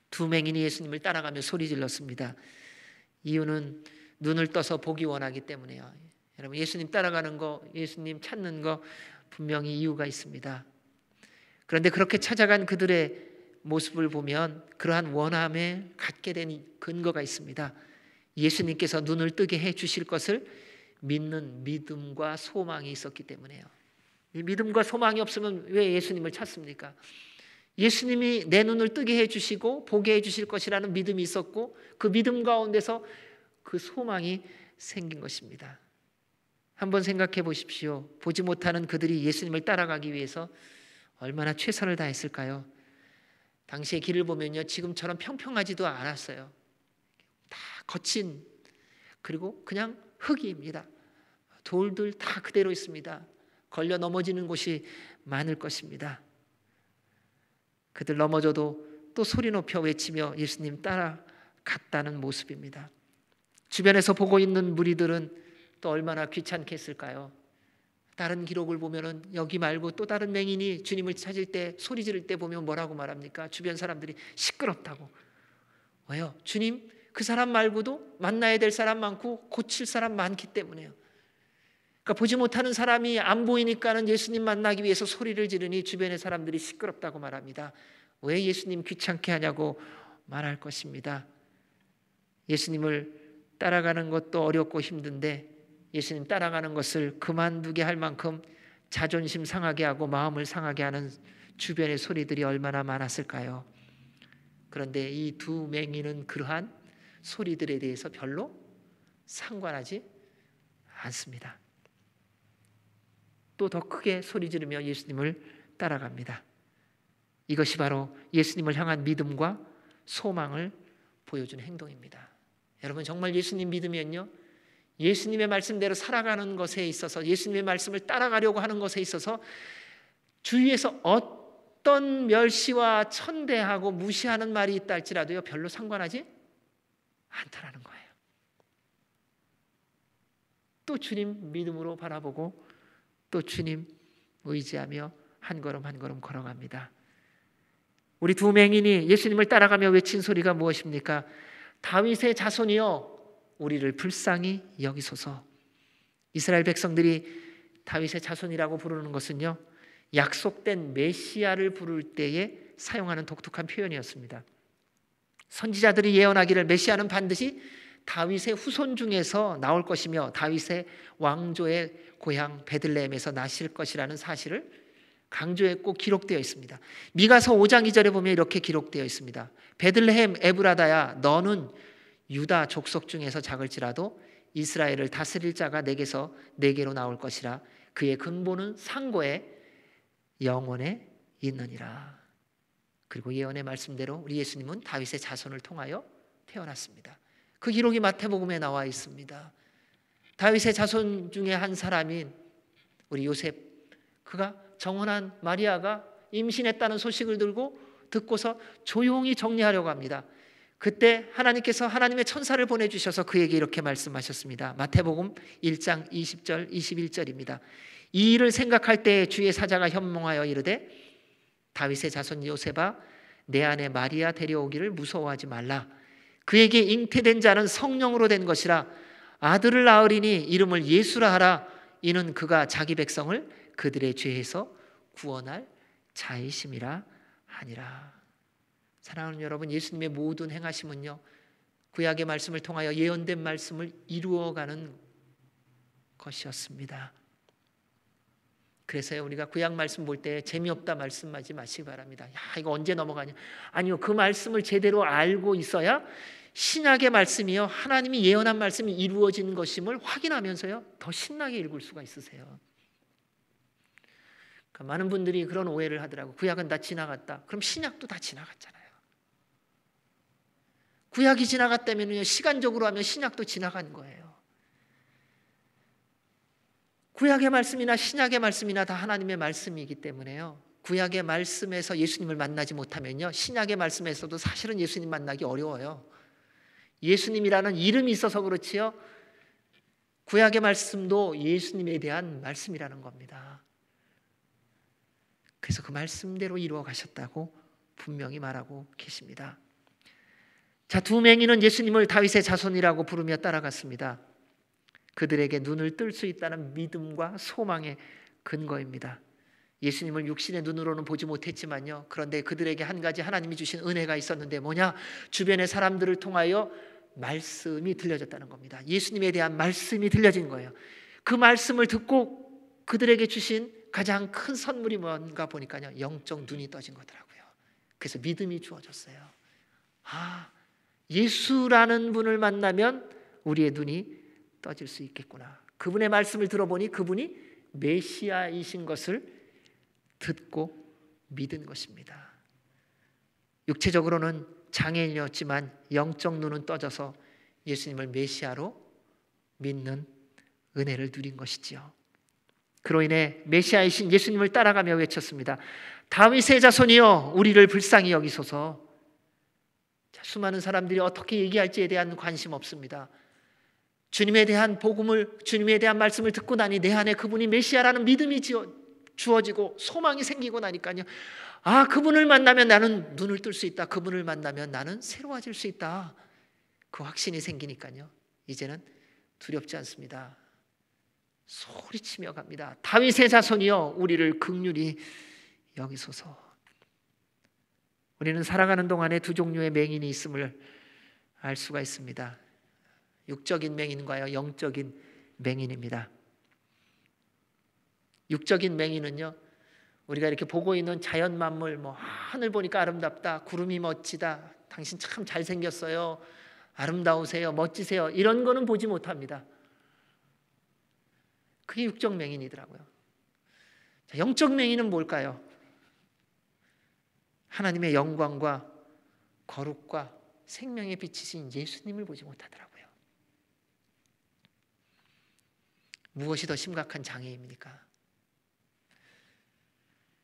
두 맹인이 예수님을 따라가며 소리질렀습니다. 이유는 눈을 떠서 보기 원하기 때문에요. 여러분, 예수님 따라가는 거, 예수님 찾는 거 분명히 이유가 있습니다. 그런데 그렇게 찾아간 그들의 모습을 보면 그러한 원함에 갖게 된 근거가 있습니다. 예수님께서 눈을 뜨게 해 주실 것을 믿는 믿음과 소망이 있었기 때문에요. 이 믿음과 소망이 없으면 왜 예수님을 찾습니까? 예수님이 내 눈을 뜨게 해 주시고 보게 해 주실 것이라는 믿음이 있었고 그 믿음 가운데서 그 소망이 생긴 것입니다. 한번 생각해 보십시오. 보지 못하는 그들이 예수님을 따라가기 위해서 얼마나 최선을 다했을까요? 당시의 길을 보면요, 지금처럼 평평하지도 않았어요. 다 거친, 그리고 그냥 흙입니다. 돌들 다 그대로 있습니다. 걸려 넘어지는 곳이 많을 것입니다. 그들 넘어져도 또 소리 높여 외치며 예수님 따라갔다는 모습입니다. 주변에서 보고 있는 무리들은 또 얼마나 귀찮게 했을까요? 다른 기록을 보면은 여기 말고 또 다른 맹인이 주님을 찾을 때 소리 지를 때 보면 뭐라고 말합니까? 주변 사람들이 시끄럽다고. 왜요? 주님 그 사람 말고도 만나야 될 사람 많고 고칠 사람 많기 때문에요. 그러니까 보지 못하는 사람이 안 보이니까는 예수님 만나기 위해서 소리를 지르니 주변의 사람들이 시끄럽다고 말합니다. 왜 예수님 귀찮게 하냐고 말할 것입니다. 예수님을 따라가는 것도 어렵고 힘든데 예수님 따라가는 것을 그만두게 할 만큼 자존심 상하게 하고 마음을 상하게 하는 주변의 소리들이 얼마나 많았을까요? 그런데 이 두 맹인은 그러한 소리들에 대해서 별로 상관하지 않습니다. 또 더 크게 소리 지르며 예수님을 따라갑니다. 이것이 바로 예수님을 향한 믿음과 소망을 보여주는 행동입니다. 여러분, 정말 예수님 믿으면요, 예수님의 말씀대로 살아가는 것에 있어서, 예수님의 말씀을 따라가려고 하는 것에 있어서 주위에서 어떤 멸시와 천대하고 무시하는 말이 있다 할지라도요, 별로 상관하지 않다라는 거예요. 또 주님 믿음으로 바라보고 또 주님 의지하며 한 걸음 한 걸음 걸어갑니다. 우리 두 맹인이 예수님을 따라가며 외친 소리가 무엇입니까? 다윗의 자손이여 우리를 불쌍히 여기소서. 이스라엘 백성들이 다윗의 자손이라고 부르는 것은요, 약속된 메시아를 부를 때에 사용하는 독특한 표현이었습니다. 선지자들이 예언하기를 메시아는 반드시 다윗의 후손 중에서 나올 것이며 다윗의 왕조의 고향 베들레헴에서 나실 것이라는 사실을 강조했고 기록되어 있습니다. 미가서 5장 2절에 보면 이렇게 기록되어 있습니다. 베들레헴 에브라다야 너는 유다 족속 중에서 작을지라도 이스라엘을 다스릴 자가 내게서 내게로 나올 것이라. 그의 근본은 상고에 영원에 있느니라. 그리고 예언의 말씀대로 우리 예수님은 다윗의 자손을 통하여 태어났습니다. 그 기록이 마태복음에 나와 있습니다. 다윗의 자손 중에 한 사람인 우리 요셉, 그가 정혼한 마리아가 임신했다는 소식을 듣고서 조용히 정리하려고 합니다. 그때 하나님께서 하나님의 천사를 보내주셔서 그에게 이렇게 말씀하셨습니다. 마태복음 1장 20절 21절입니다. 이 일을 생각할 때 주의 사자가 현몽하여 이르되 다윗의 자손 요셉아 내 아내 마리아 데려오기를 무서워하지 말라. 그에게 잉태된 자는 성령으로 된 것이라. 아들을 낳으리니 이름을 예수라 하라. 이는 그가 자기 백성을 그들의 죄에서 구원할 자이심이라 하니라. 사랑하는 여러분, 예수님의 모든 행하심은요, 구약의 말씀을 통하여 예언된 말씀을 이루어가는 것이었습니다. 그래서 우리가 구약 말씀 볼 때 재미없다 말씀하지 마시기 바랍니다. 야, 이거 언제 넘어가냐? 아니요, 그 말씀을 제대로 알고 있어야 신약의 말씀이요, 하나님이 예언한 말씀이 이루어진 것임을 확인하면서요 더 신나게 읽을 수가 있으세요. 그러니까 많은 분들이 그런 오해를 하더라고요. 구약은 다 지나갔다. 그럼 신약도 다 지나갔잖아요. 구약이 지나갔다면요, 시간적으로 하면 신약도 지나간 거예요. 구약의 말씀이나 신약의 말씀이나 다 하나님의 말씀이기 때문에요, 구약의 말씀에서 예수님을 만나지 못하면요, 신약의 말씀에서도 사실은 예수님 만나기 어려워요. 예수님이라는 이름이 있어서 그렇지요, 구약의 말씀도 예수님에 대한 말씀이라는 겁니다. 그래서 그 말씀대로 이루어 가셨다고 분명히 말하고 계십니다. 자, 두 맹인은 예수님을 다윗의 자손이라고 부르며 따라갔습니다. 그들에게 눈을 뜰 수 있다는 믿음과 소망의 근거입니다. 예수님을 육신의 눈으로는 보지 못했지만요, 그런데 그들에게 한 가지 하나님이 주신 은혜가 있었는데 뭐냐? 주변의 사람들을 통하여 말씀이 들려졌다는 겁니다. 예수님에 대한 말씀이 들려진 거예요. 그 말씀을 듣고 그들에게 주신 가장 큰 선물이 뭔가 보니까요, 영적 눈이 떠진 거더라고요. 그래서 믿음이 주어졌어요. 아, 예수라는 분을 만나면 우리의 눈이 떠질 수 있겠구나. 그분의 말씀을 들어보니 그분이 메시아이신 것을 듣고 믿은 것입니다. 육체적으로는 장애인이었지만 영적 눈은 떠져서 예수님을 메시아로 믿는 은혜를 누린 것이지요. 그로 인해 메시아이신 예수님을 따라가며 외쳤습니다. 다윗의 자손이여 우리를 불쌍히 여기소서. 수많은 사람들이 어떻게 얘기할지에 대한 관심 없습니다. 주님에 대한 복음을, 주님에 대한 말씀을 듣고 나니 내 안에 그분이 메시아라는 믿음이 주어지고 소망이 생기고 나니까요, 아, 그분을 만나면 나는 눈을 뜰 수 있다. 그분을 만나면 나는 새로워질 수 있다. 그 확신이 생기니까요, 이제는 두렵지 않습니다. 소리치며 갑니다. 다윗의 자손이여 우리를 긍휼히 여기소서. 우리는 살아가는 동안에 두 종류의 맹인이 있음을 알 수가 있습니다. 육적인 맹인과요, 영적인 맹인입니다. 육적인 맹인은요, 우리가 이렇게 보고 있는 자연 만물, 하늘 보니까 아름답다, 구름이 멋지다, 당신 참 잘생겼어요, 아름다우세요, 멋지세요, 이런 거는 보지 못합니다. 그게 육적 맹인이더라고요. 자, 영적 맹인은 뭘까요? 하나님의 영광과 거룩과 생명의 빛이신 예수님을 보지 못하더라고요. 무엇이 더 심각한 장애입니까?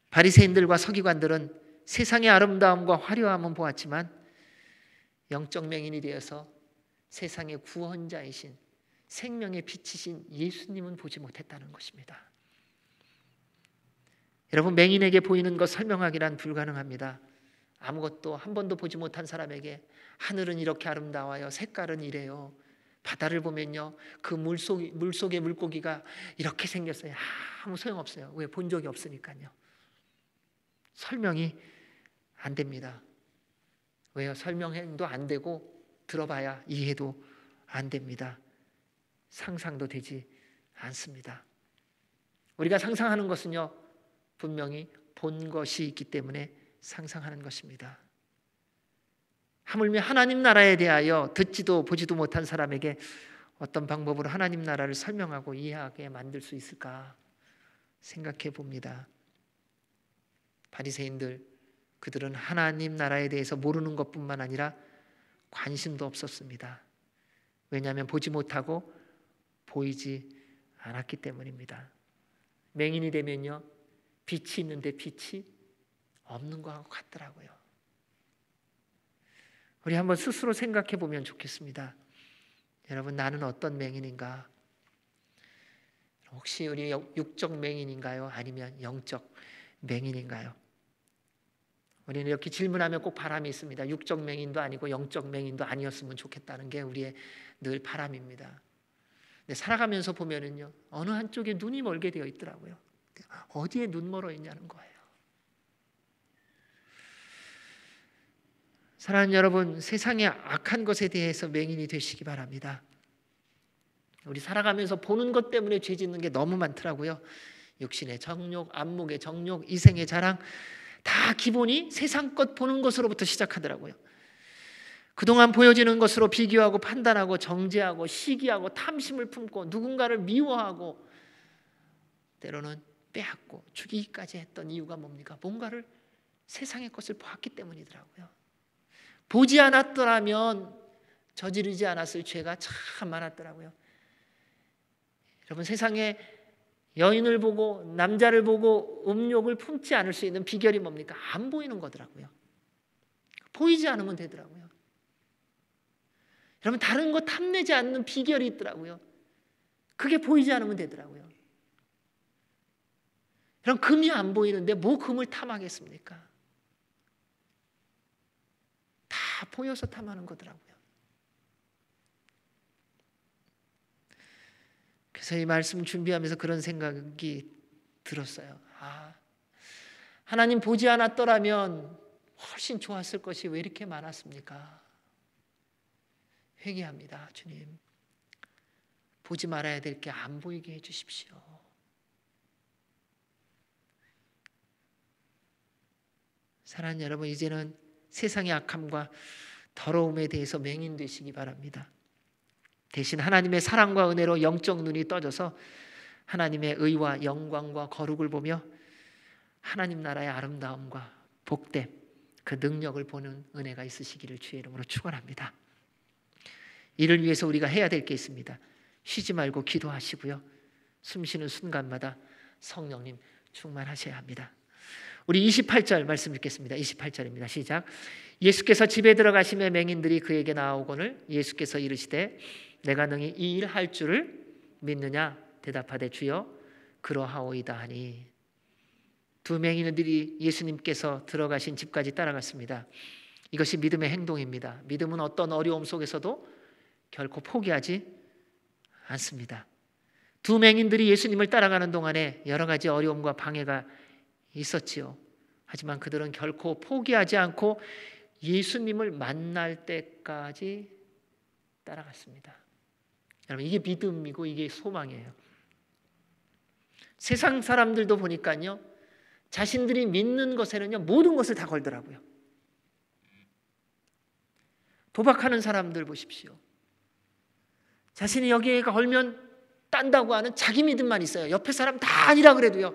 바리새인들과 서기관들은 세상의 아름다움과 화려함은 보았지만 영적 맹인이 되어서 세상의 구원자이신 생명의 빛이신 예수님은 보지 못했다는 것입니다. 여러분, 맹인에게 보이는 것 설명하기란 불가능합니다. 아무것도 한 번도 보지 못한 사람에게 하늘은 이렇게 아름다워요, 색깔은 이래요, 바다를 보면요 그 물속의 물고기가 이렇게 생겼어요, 아무 소용없어요. 왜? 본 적이 없으니까요. 설명이 안 됩니다. 왜요? 설명도 안 되고 들어봐야 이해도 안 됩니다. 상상도 되지 않습니다. 우리가 상상하는 것은요 분명히 본 것이 있기 때문에 상상하는 것입니다. 하물며 하나님 나라에 대하여 듣지도 보지도 못한 사람에게 어떤 방법으로 하나님 나라를 설명하고 이해하게 만들 수 있을까 생각해 봅니다. 바리새인들, 그들은 하나님 나라에 대해서 모르는 것뿐만 아니라 관심도 없었습니다. 왜냐하면 보지 못하고 보이지 않았기 때문입니다. 맹인이 되면요 빛이 있는데 빛이 없는 것하고 같더라고요. 우리 한번 스스로 생각해 보면 좋겠습니다. 여러분, 나는 어떤 맹인인가? 혹시 우리 육적 맹인인가요? 아니면 영적 맹인인가요? 우리는 이렇게 질문하면 꼭 바람이 있습니다. 육적 맹인도 아니고 영적 맹인도 아니었으면 좋겠다는 게 우리의 늘 바람입니다. 근데 살아가면서 보면은요 어느 한쪽에 눈이 멀게 되어 있더라고요. 어디에 눈 멀어 있냐는 거예요. 사랑하는 여러분, 세상의 악한 것에 대해서 맹인이 되시기 바랍니다. 우리 살아가면서 보는 것 때문에 죄 짓는 게 너무 많더라고요. 육신의 정욕, 안목의 정욕, 이생의 자랑, 다 기본이 세상 것 보는 것으로부터 시작하더라고요. 그동안 보여지는 것으로 비교하고 판단하고 정죄하고 시기하고 탐심을 품고 누군가를 미워하고 때로는 빼앗고 죽이기까지 했던 이유가 뭡니까? 뭔가를 세상의 것을 보았기 때문이더라고요. 보지 않았더라면 저지르지 않았을 죄가 참 많았더라고요. 여러분, 세상에 여인을 보고 남자를 보고 음욕을 품지 않을 수 있는 비결이 뭡니까? 안 보이는 거더라고요. 보이지 않으면 되더라고요. 여러분, 다른 거 탐내지 않는 비결이 있더라고요. 그게 보이지 않으면 되더라고요. 여러분, 금이 안 보이는데 뭐 금을 탐하겠습니까? 다 보여서 탐하는 거더라고요. 그래서 이 말씀 준비하면서 그런 생각이 들었어요. 하나님 보지 않았더라면 훨씬 좋았을 것이 왜 이렇게 많았습니까? 회개합니다. 주님, 보지 말아야 될 게 안 보이게 해주십시오. 사랑하는 여러분, 이제는 세상의 악함과 더러움에 대해서 맹인되시기 바랍니다. 대신 하나님의 사랑과 은혜로 영적 눈이 떠져서 하나님의 의와 영광과 거룩을 보며 하나님 나라의 아름다움과 복됨, 그 능력을 보는 은혜가 있으시기를 주의 이름으로 축원합니다. 이를 위해서 우리가 해야 될 게 있습니다. 쉬지 말고 기도하시고요, 숨 쉬는 순간마다 성령님 충만하셔야 합니다. 우리 28절 말씀 읽겠습니다. 28절입니다. 시작. 예수께서 집에 들어가시며 맹인들이 그에게 나아오거늘 예수께서 이르시되 내가 능히 이 일 할 줄을 믿느냐? 대답하되 주여 그러하오이다 하니. 두 맹인들이 예수님께서 들어가신 집까지 따라갔습니다. 이것이 믿음의 행동입니다. 믿음은 어떤 어려움 속에서도 결코 포기하지 않습니다. 두 맹인들이 예수님을 따라가는 동안에 여러 가지 어려움과 방해가 있었지요. 하지만 그들은 결코 포기하지 않고 예수님을 만날 때까지 따라갔습니다. 여러분, 이게 믿음이고 이게 소망이에요. 세상 사람들도 보니까요, 자신들이 믿는 것에는요 모든 것을 다 걸더라고요. 도박하는 사람들 보십시오. 자신이 여기에 걸면 딴다고 하는 자기 믿음만 있어요. 옆에 사람 다 아니라 그래도요,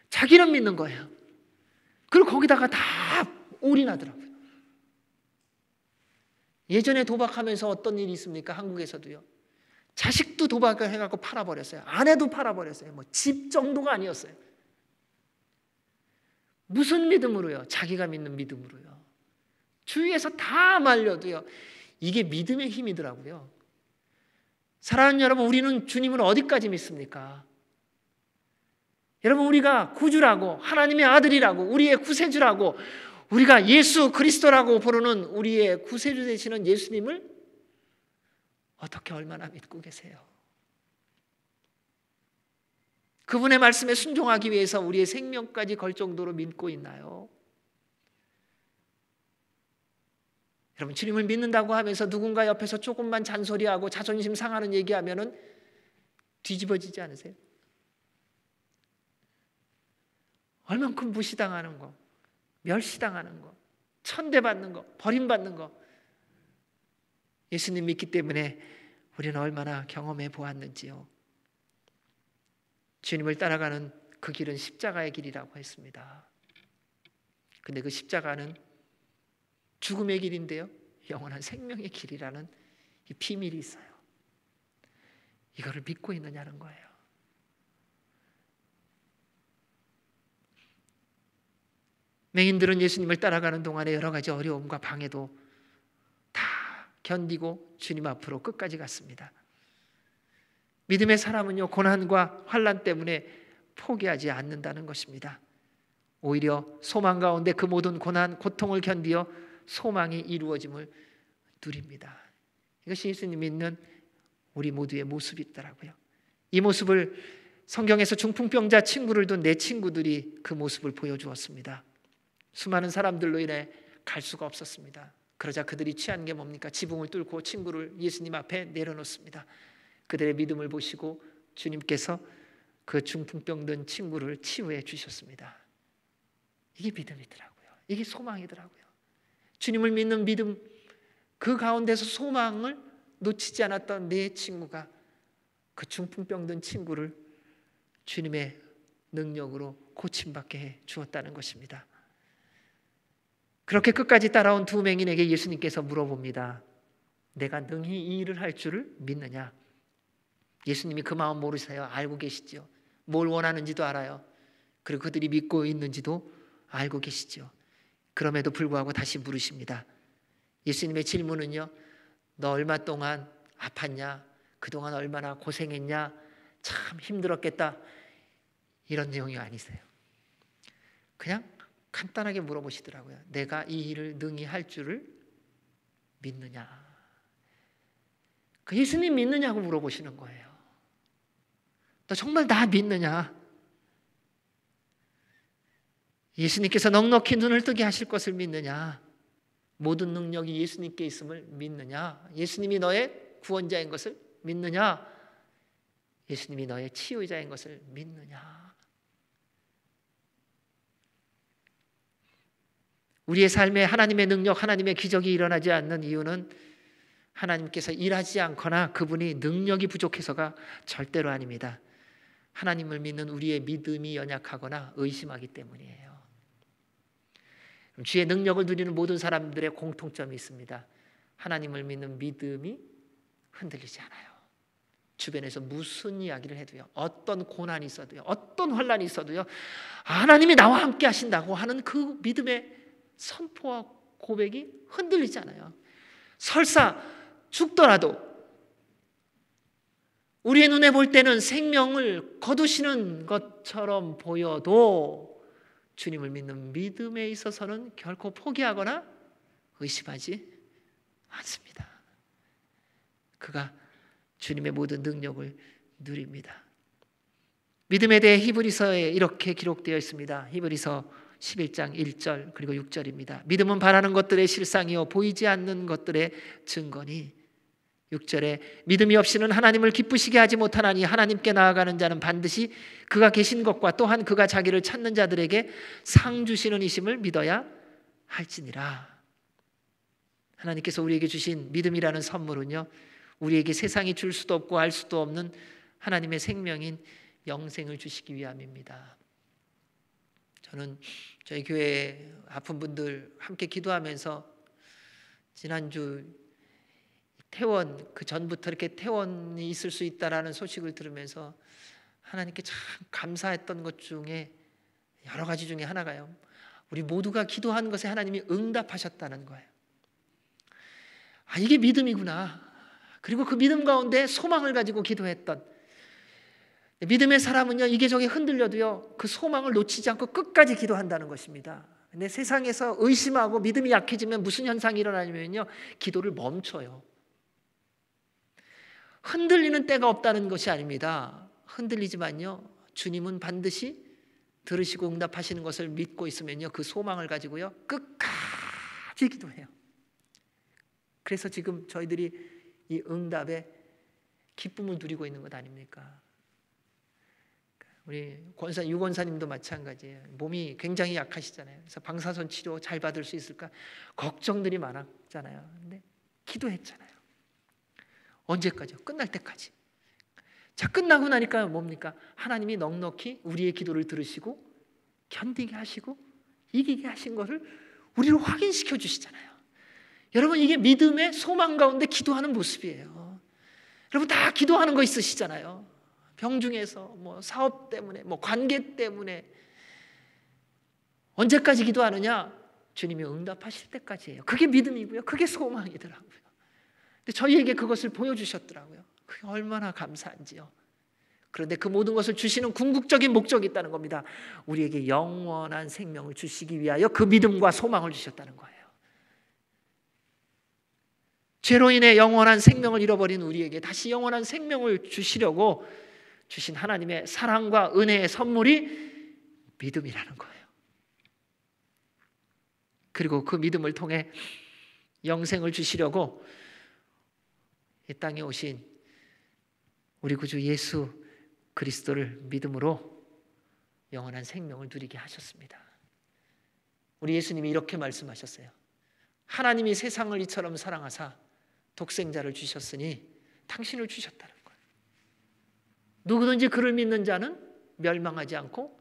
자기는 믿는 거예요. 그리고 거기다가 다 올인하더라고요. 예전에 도박하면서 어떤 일이 있습니까? 한국에서도요, 자식도 도박을 해갖고 팔아버렸어요. 아내도 팔아버렸어요. 뭐 집 정도가 아니었어요. 무슨 믿음으로요? 자기가 믿는 믿음으로요. 주위에서 다 말려도요, 이게 믿음의 힘이더라고요. 사랑하는 여러분, 우리는 주님을 어디까지 믿습니까? 여러분, 우리가 구주라고, 하나님의 아들이라고, 우리의 구세주라고, 우리가 예수 그리스도라고 부르는 우리의 구세주 되시는 예수님을 어떻게 얼마나 믿고 계세요? 그분의 말씀에 순종하기 위해서 우리의 생명까지 걸 정도로 믿고 있나요? 여러분, 주님을 믿는다고 하면서 누군가 옆에서 조금만 잔소리하고 자존심 상하는 얘기하면은 뒤집어지지 않으세요? 얼만큼 무시당하는 거, 멸시당하는 거, 천대받는 거, 버림받는 거, 예수님 믿기 때문에 우리는 얼마나 경험해 보았는지요. 주님을 따라가는 그 길은 십자가의 길이라고 했습니다. 근데 그 십자가는 죽음의 길인데요, 영원한 생명의 길이라는 이 비밀이 있어요. 이거를 믿고 있느냐는 거예요. 맹인들은 예수님을 따라가는 동안에 여러 가지 어려움과 방해도 다 견디고 주님 앞으로 끝까지 갔습니다. 믿음의 사람은요, 고난과 환난 때문에 포기하지 않는다는 것입니다. 오히려 소망 가운데 그 모든 고난, 고통을 견디어 소망이 이루어짐을 누립니다. 이것이 예수님 믿는 우리 모두의 모습이더라고요. 이 모습을 성경에서 중풍병자 친구를 둔 네 친구들이 그 모습을 보여주었습니다. 수많은 사람들로 인해 갈 수가 없었습니다. 그러자 그들이 취한 게 뭡니까? 지붕을 뚫고 친구를 예수님 앞에 내려놓습니다. 그들의 믿음을 보시고 주님께서 그 중풍병 든 친구를 치유해 주셨습니다. 이게 믿음이더라고요. 이게 소망이더라고요. 주님을 믿는 믿음, 그 가운데서 소망을 놓치지 않았던 네 친구가 그 중풍병 든 친구를 주님의 능력으로 고침받게 해 주었다는 것입니다. 그렇게 끝까지 따라온 두 맹인에게 예수님께서 물어봅니다. 내가 능히 이 일을 할 줄을 믿느냐? 예수님이 그 마음 모르세요? 알고 계시죠. 뭘 원하는지도 알아요. 그리고 그들이 믿고 있는지도 알고 계시죠. 그럼에도 불구하고 다시 물으십니다. 예수님의 질문은요, 너 얼마 동안 아팠냐? 그동안 얼마나 고생했냐? 참 힘들었겠다. 이런 내용이 아니세요. 그냥 간단하게 물어보시더라고요. 내가 이 일을 능히 할 줄을 믿느냐? 그 예수님 믿느냐고 물어보시는 거예요. 너 정말 나 믿느냐? 예수님께서 넉넉히 눈을 뜨게 하실 것을 믿느냐? 모든 능력이 예수님께 있음을 믿느냐? 예수님이 너의 구원자인 것을 믿느냐? 예수님이 너의 치유자인 것을 믿느냐? 우리의 삶에 하나님의 능력, 하나님의 기적이 일어나지 않는 이유는 하나님께서 일하지 않거나 그분이 능력이 부족해서가 절대로 아닙니다. 하나님을 믿는 우리의 믿음이 연약하거나 의심하기 때문이에요. 주의 능력을 누리는 모든 사람들의 공통점이 있습니다. 하나님을 믿는 믿음이 흔들리지 않아요. 주변에서 무슨 이야기를 해도요, 어떤 고난이 있어도요, 어떤 환난이 있어도요, 하나님이 나와 함께 하신다고 하는 그 믿음의 선포와 고백이 흔들리지 않아요. 설사 죽더라도 우리의 눈에 볼 때는 생명을 거두시는 것처럼 보여도 주님을 믿는 믿음에 있어서는 결코 포기하거나 의심하지 않습니다. 그가 주님의 모든 능력을 누립니다. 믿음에 대해 히브리서에 이렇게 기록되어 있습니다. 히브리서 11장 1절 그리고 6절입니다. 믿음은 바라는 것들의 실상이요 보이지 않는 것들의 증거니. 6절에 믿음이 없이는 하나님을 기쁘시게 하지 못하나니 하나님께 나아가는 자는 반드시 그가 계신 것과 또한 그가 자기를 찾는 자들에게 상 주시는 이심을 믿어야 할지니라. 하나님께서 우리에게 주신 믿음이라는 선물은요, 우리에게 세상이 줄 수도 없고 알 수도 없는 하나님의 생명인 영생을 주시기 위함입니다. 저는 저희 교회 아픈 분들 함께 기도하면서 지난주 퇴원, 그 전부터 이렇게 퇴원이 있을 수 있다라는 소식을 들으면서 하나님께 참 감사했던 것 중에 여러 가지 중에 하나가요, 우리 모두가 기도한 것에 하나님이 응답하셨다는 거예요. 아, 이게 믿음이구나. 그리고 그 믿음 가운데 소망을 가지고 기도했던 믿음의 사람은요, 이게저게 흔들려도요 그 소망을 놓치지 않고 끝까지 기도한다는 것입니다. 근데 세상에서 의심하고 믿음이 약해지면 무슨 현상이 일어나냐면요, 기도를 멈춰요. 흔들리는 때가 없다는 것이 아닙니다. 흔들리지만요, 주님은 반드시 들으시고 응답하시는 것을 믿고 있으면요, 그 소망을 가지고요 끝까지 기도해요. 그래서 지금 저희들이 이 응답에 기쁨을 누리고 있는 것 아닙니까? 우리 유 권사님도 마찬가지예요. 몸이 굉장히 약하시잖아요. 그래서 방사선 치료 잘 받을 수 있을까 걱정들이 많았잖아요. 근데 기도했잖아요. 언제까지요? 끝날 때까지. 자, 끝나고 나니까 뭡니까? 하나님이 넉넉히 우리의 기도를 들으시고 견디게 하시고 이기게 하신 것을 우리로 확인시켜 주시잖아요. 여러분, 이게 믿음의 소망 가운데 기도하는 모습이에요. 여러분 다 기도하는 거 있으시잖아요. 병중에서 뭐 사업 때문에 뭐 관계 때문에 언제까지 기도하느냐? 주님이 응답하실 때까지예요. 그게 믿음이고요. 그게 소망이더라고요. 근데 저희에게 그것을 보여주셨더라고요. 그게 얼마나 감사한지요. 그런데 그 모든 것을 주시는 궁극적인 목적이 있다는 겁니다. 우리에게 영원한 생명을 주시기 위하여 그 믿음과 소망을 주셨다는 거예요. 죄로 인해 영원한 생명을 잃어버린 우리에게 다시 영원한 생명을 주시려고 주신 하나님의 사랑과 은혜의 선물이 믿음이라는 거예요. 그리고 그 믿음을 통해 영생을 주시려고 이 땅에 오신 우리 구주 예수 그리스도를 믿음으로 영원한 생명을 누리게 하셨습니다. 우리 예수님이 이렇게 말씀하셨어요. 하나님이 세상을 이처럼 사랑하사 독생자를 주셨으니 당신을 주셨다는 거예요. 누구든지 그를 믿는 자는 멸망하지 않고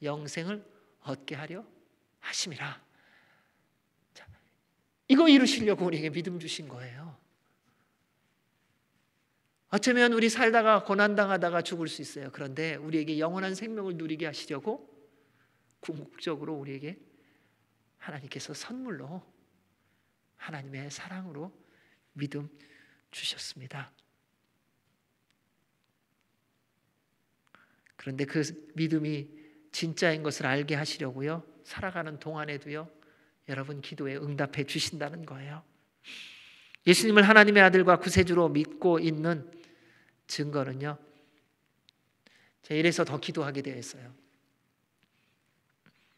영생을 얻게 하려 하심이라. 자, 이거 이루시려고 우리에게 믿음 주신 거예요. 어쩌면 우리 살다가 고난당하다가 죽을 수 있어요. 그런데 우리에게 영원한 생명을 누리게 하시려고 궁극적으로 우리에게 하나님께서 선물로 하나님의 사랑으로 믿음 주셨습니다. 그런데 그 믿음이 진짜인 것을 알게 하시려고요, 살아가는 동안에도요, 여러분 기도에 응답해 주신다는 거예요. 예수님을 하나님의 아들과 구세주로 믿고 있는 증거는요, 제가 이래서 더 기도하게 되어 있어요.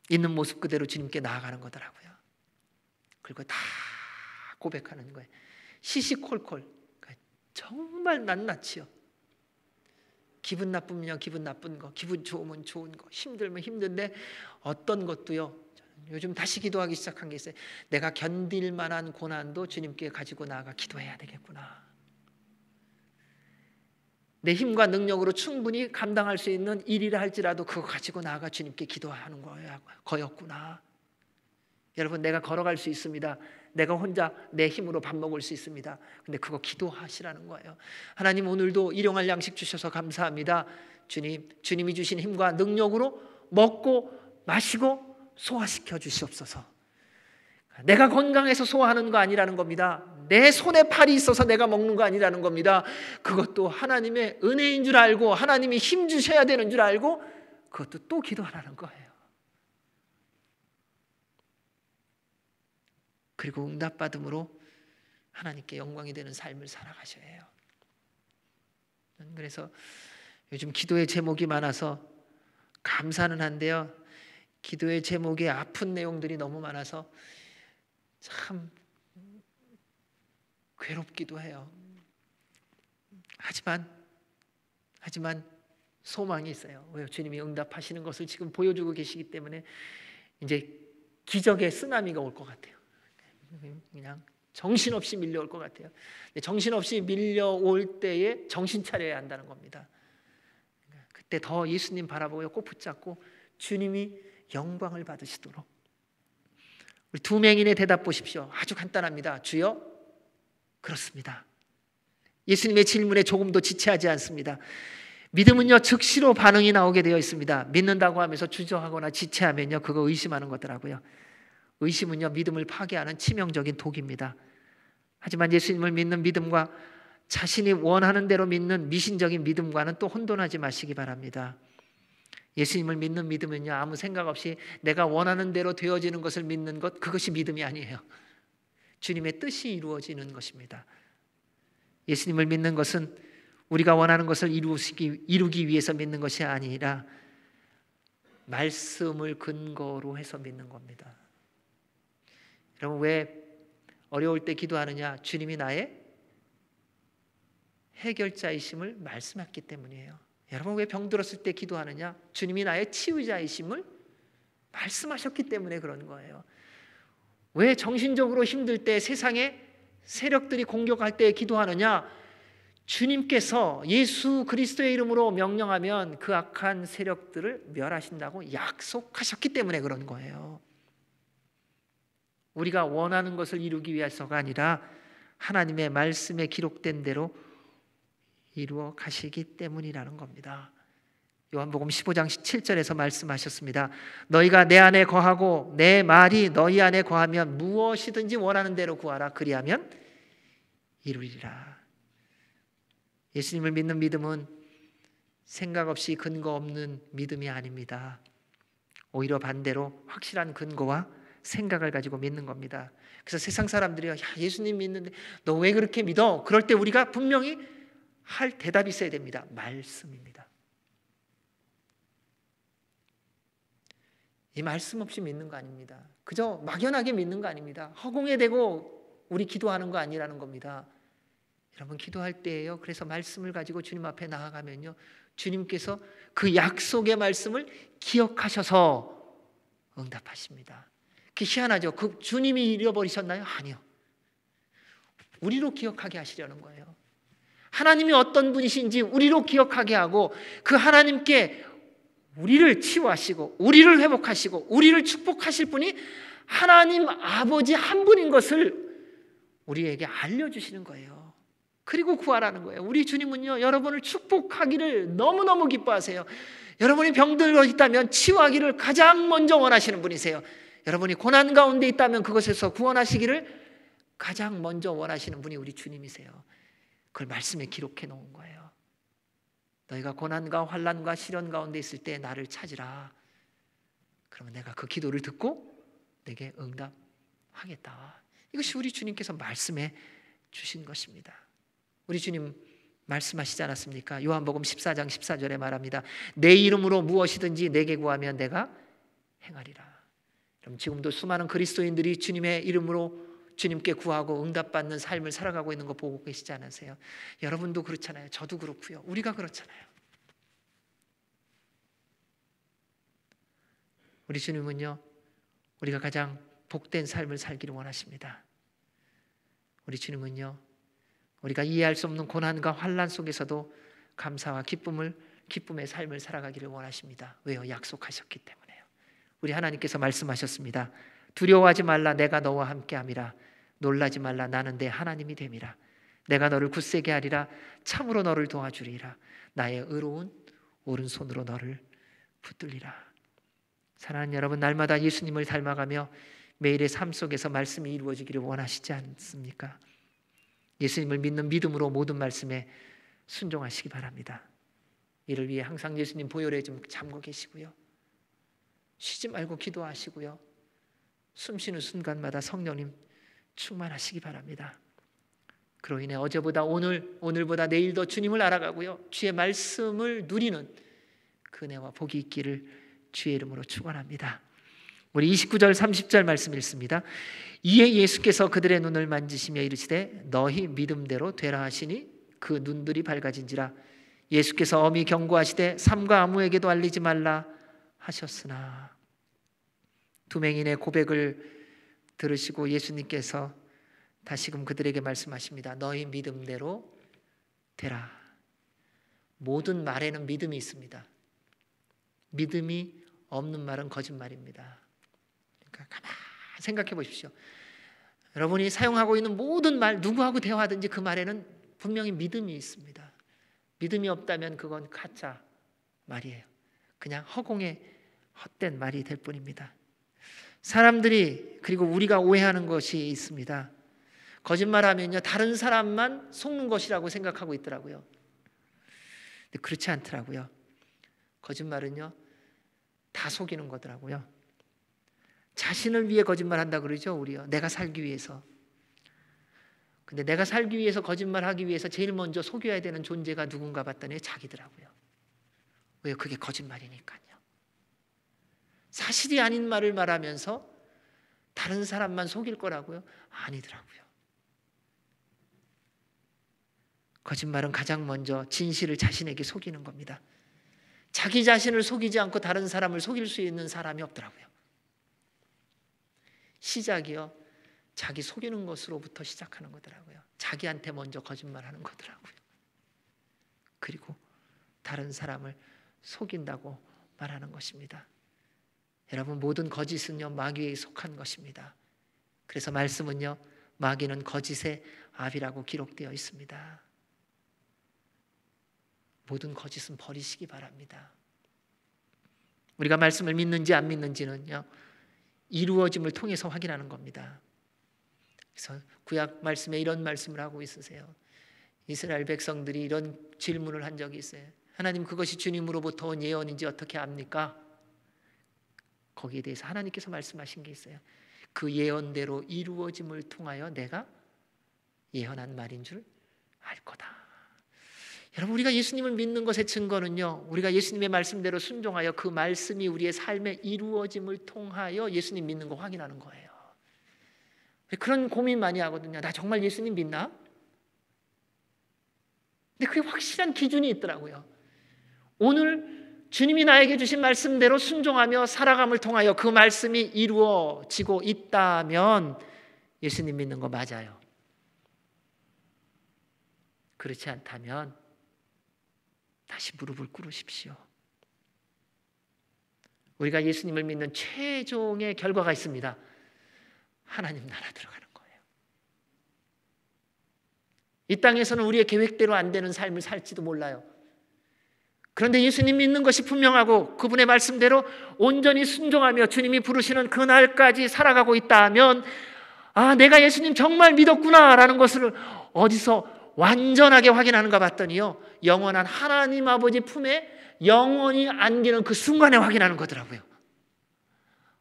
있는 모습 그대로 주님께 나아가는 거더라고요. 그리고 다 고백하는 거예요. 시시콜콜, 정말 낱낱이요. 기분 나쁘면 기분 나쁜 거, 기분 좋으면 좋은 거, 힘들면 힘든데 어떤 것도요, 요즘 다시 기도하기 시작한 게 있어요. 내가 견딜 만한 고난도 주님께 가지고 나아가 기도해야 되겠구나. 내 힘과 능력으로 충분히 감당할 수 있는 일이라 할지라도 그거 가지고 나아가 주님께 기도하는 거였구나. 여러분, 내가 걸어갈 수 있습니다. 내가 혼자 내 힘으로 밥 먹을 수 있습니다. 근데 그거 기도하시라는 거예요. 하나님, 오늘도 일용할 양식 주셔서 감사합니다. 주님이 주신 힘과 능력으로 먹고 마시고 소화시켜 주시옵소서. 내가 건강해서 소화하는 거 아니라는 겁니다. 내 손에 팔이 있어서 내가 먹는 거 아니라는 겁니다. 그것도 하나님의 은혜인 줄 알고 하나님이 힘 주셔야 되는 줄 알고 그것도 또 기도하라는 거예요. 그리고 응답받음으로 하나님께 영광이 되는 삶을 살아가셔야 해요. 그래서 요즘 기도의 제목이 많아서 감사는 한데요, 기도의 제목에 아픈 내용들이 너무 많아서 참 괴롭기도 해요. 하지만 소망이 있어요. 왜요? 주님이 응답하시는 것을 지금 보여주고 계시기 때문에 이제 기적의 쓰나미가 올 것 같아요. 그냥 정신없이 밀려올 것 같아요. 정신없이 밀려올 때에 정신 차려야 한다는 겁니다. 그때 더 예수님 바라보고 꼭 붙잡고 주님이 영광을 받으시도록. 우리 두 맹인의 대답 보십시오. 아주 간단합니다. 주여, 그렇습니다. 예수님의 질문에 조금도 지체하지 않습니다. 믿음은요, 즉시로 반응이 나오게 되어 있습니다. 믿는다고 하면서 주저하거나 지체하면요, 그거 의심하는 거더라고요. 의심은요, 믿음을 파괴하는 치명적인 독입니다. 하지만 예수님을 믿는 믿음과 자신이 원하는 대로 믿는 미신적인 믿음과는 또 혼돈하지 마시기 바랍니다. 예수님을 믿는 믿음은요, 아무 생각 없이 내가 원하는 대로 되어지는 것을 믿는 것, 그것이 믿음이 아니에요. 주님의 뜻이 이루어지는 것입니다. 예수님을 믿는 것은 우리가 원하는 것을 이루기 위해서 믿는 것이 아니라 말씀을 근거로 해서 믿는 겁니다. 여러분, 왜 어려울 때 기도하느냐? 주님이 나의 해결자이심을 말씀했기 때문이에요. 여러분, 왜 병들었을 때 기도하느냐? 주님이 나의 치유자이심을 말씀하셨기 때문에 그런 거예요. 왜 정신적으로 힘들 때, 세상의 세력들이 공격할 때 기도하느냐? 주님께서 예수 그리스도의 이름으로 명령하면 그 악한 세력들을 멸하신다고 약속하셨기 때문에 그런 거예요. 우리가 원하는 것을 이루기 위해서가 아니라 하나님의 말씀에 기록된 대로 이루어 가시기 때문이라는 겁니다. 요한복음 15장 7절에서 말씀하셨습니다. 너희가 내 안에 거하고 내 말이 너희 안에 거하면 무엇이든지 원하는 대로 구하라. 그리하면 이루리라. 예수님을 믿는 믿음은 생각 없이 근거 없는 믿음이 아닙니다. 오히려 반대로 확실한 근거와 생각을 가지고 믿는 겁니다. 그래서 세상 사람들이요, 야, 예수님 믿는데 너 왜 그렇게 믿어? 그럴 때 우리가 분명히 할 대답이 있어야 됩니다. 말씀입니다. 이 말씀 없이 믿는 거 아닙니다. 그저 막연하게 믿는 거 아닙니다. 허공에 대고 우리 기도하는 거 아니라는 겁니다. 여러분, 기도할 때에요, 그래서 말씀을 가지고 주님 앞에 나아가면요, 주님께서 그 약속의 말씀을 기억하셔서 응답하십니다. 그 희한하죠. 그 주님이 잃어버리셨나요? 아니요. 우리로 기억하게 하시려는 거예요. 하나님이 어떤 분이신지 우리로 기억하게 하고 그 하나님께 우리를 치유하시고 우리를 회복하시고 우리를 축복하실 분이 하나님 아버지 한 분인 것을 우리에게 알려주시는 거예요. 그리고 구하라는 거예요. 우리 주님은요, 여러분을 축복하기를 너무너무 기뻐하세요. 여러분이 병들어 있다면 치유하기를 가장 먼저 원하시는 분이세요. 여러분이 고난 가운데 있다면 그것에서 구원하시기를 가장 먼저 원하시는 분이 우리 주님이세요. 그걸 말씀에 기록해 놓은 거예요. 너희가 고난과 환난과 시련 가운데 있을 때 나를 찾으라. 그러면 내가 그 기도를 듣고 내게 응답하겠다. 이것이 우리 주님께서 말씀해 주신 것입니다. 우리 주님 말씀하시지 않았습니까? 요한복음 14장 14절에 말합니다. 내 이름으로 무엇이든지 내게 구하면 내가 행하리라. 그럼 지금도 수많은 그리스도인들이 주님의 이름으로 주님께 구하고 응답받는 삶을 살아가고 있는 거 보고 계시지 않으세요? 여러분도 그렇잖아요. 저도 그렇고요. 우리가 그렇잖아요. 우리 주님은요, 우리가 가장 복된 삶을 살기를 원하십니다. 우리 주님은요, 우리가 이해할 수 없는 고난과 환난 속에서도 감사와 기쁨의 삶을 살아가기를 원하십니다. 왜요? 약속하셨기 때문에요. 우리 하나님께서 말씀하셨습니다. 두려워하지 말라. 내가 너와 함께함이라. 놀라지 말라. 나는 내 하나님이 됨이라. 내가 너를 굳세게 하리라. 참으로 너를 도와주리라. 나의 의로운 오른손으로 너를 붙들리라. 사랑하는 여러분, 날마다 예수님을 닮아가며 매일의 삶 속에서 말씀이 이루어지기를 원하시지 않습니까? 예수님을 믿는 믿음으로 모든 말씀에 순종하시기 바랍니다. 이를 위해 항상 예수님 보혈에 좀 잠궈 계시고요, 쉬지 말고 기도하시고요, 숨 쉬는 순간마다 성령님 충만하시기 바랍니다. 그로 인해 어제보다 오늘보다 내일 더 주님을 알아가고요, 주의 말씀을 누리는 그 은혜와 복이 있기를 주의 이름으로 축원합니다. 우리 29절 30절 말씀 읽습니다. 이에 예수께서 그들의 눈을 만지시며 이르시되 너희 믿음대로 되라 하시니 그 눈들이 밝아진지라. 예수께서 엄히 경고하시되 삼가 아무에게도 알리지 말라 하셨으나. 두 맹인의 고백을 들으시고 예수님께서 다시금 그들에게 말씀하십니다. 너희 믿음대로 되라. 모든 말에는 믿음이 있습니다. 믿음이 없는 말은 거짓말입니다. 그러니까 가만히 생각해 보십시오. 여러분이 사용하고 있는 모든 말, 누구하고 대화하든지 그 말에는 분명히 믿음이 있습니다. 믿음이 없다면 그건 가짜 말이에요. 그냥 허공의 헛된 말이 될 뿐입니다. 사람들이, 그리고 우리가 오해하는 것이 있습니다. 거짓말하면요, 다른 사람만 속는 것이라고 생각하고 있더라고요. 근데 그렇지 않더라고요. 거짓말은요, 다 속이는 거더라고요. 자신을 위해 거짓말한다 그러죠, 우리요. 내가 살기 위해서. 근데 내가 살기 위해서, 거짓말하기 위해서 제일 먼저 속여야 되는 존재가 누군가 봤더니 자기더라고요. 왜요? 그게 거짓말이니까요. 사실이 아닌 말을 말하면서 다른 사람만 속일 거라고요? 아니더라고요. 거짓말은 가장 먼저 진실을 자신에게 속이는 겁니다. 자기 자신을 속이지 않고 다른 사람을 속일 수 있는 사람이 없더라고요. 시작이요, 자기 속이는 것으로부터 시작하는 거더라고요. 자기한테 먼저 거짓말하는 거더라고요. 그리고 다른 사람을 속인다고 말하는 것입니다. 여러분, 모든 거짓은요, 마귀에 속한 것입니다. 그래서 말씀은요, 마귀는 거짓의 아비라고 기록되어 있습니다. 모든 거짓은 버리시기 바랍니다. 우리가 말씀을 믿는지 안 믿는지는요, 이루어짐을 통해서 확인하는 겁니다. 그래서 구약 말씀에 이런 말씀을 하고 있으세요. 이스라엘 백성들이 이런 질문을 한 적이 있어요. 하나님, 그것이 주님으로부터 온 예언인지 어떻게 압니까? 거기에 대해서 하나님께서 말씀하신 게 있어요. 그 예언대로 이루어짐을 통하여 내가 예언한 말인 줄 알 거다. 여러분, 우리가 예수님을 믿는 것의 증거는요, 우리가 예수님의 말씀대로 순종하여 그 말씀이 우리의 삶에 이루어짐을 통하여 예수님 믿는 거 확인하는 거예요. 그런 고민 많이 하거든요. 나 정말 예수님 믿나? 근데 그게 확실한 기준이 있더라고요. 오늘 주님이 나에게 주신 말씀대로 순종하며 살아감을 통하여 그 말씀이 이루어지고 있다면 예수님 믿는 거 맞아요. 그렇지 않다면 다시 무릎을 꿇으십시오. 우리가 예수님을 믿는 최종의 결과가 있습니다. 하나님 나라 들어가는 거예요. 이 땅에서는 우리의 계획대로 안 되는 삶을 살지도 몰라요. 그런데 예수님 믿는 것이 분명하고 그분의 말씀대로 온전히 순종하며 주님이 부르시는 그날까지 살아가고 있다면, 아, 내가 예수님 정말 믿었구나 라는 것을 어디서 완전하게 확인하는가 봤더니요, 영원한 하나님 아버지 품에 영원히 안기는 그 순간에 확인하는 거더라고요.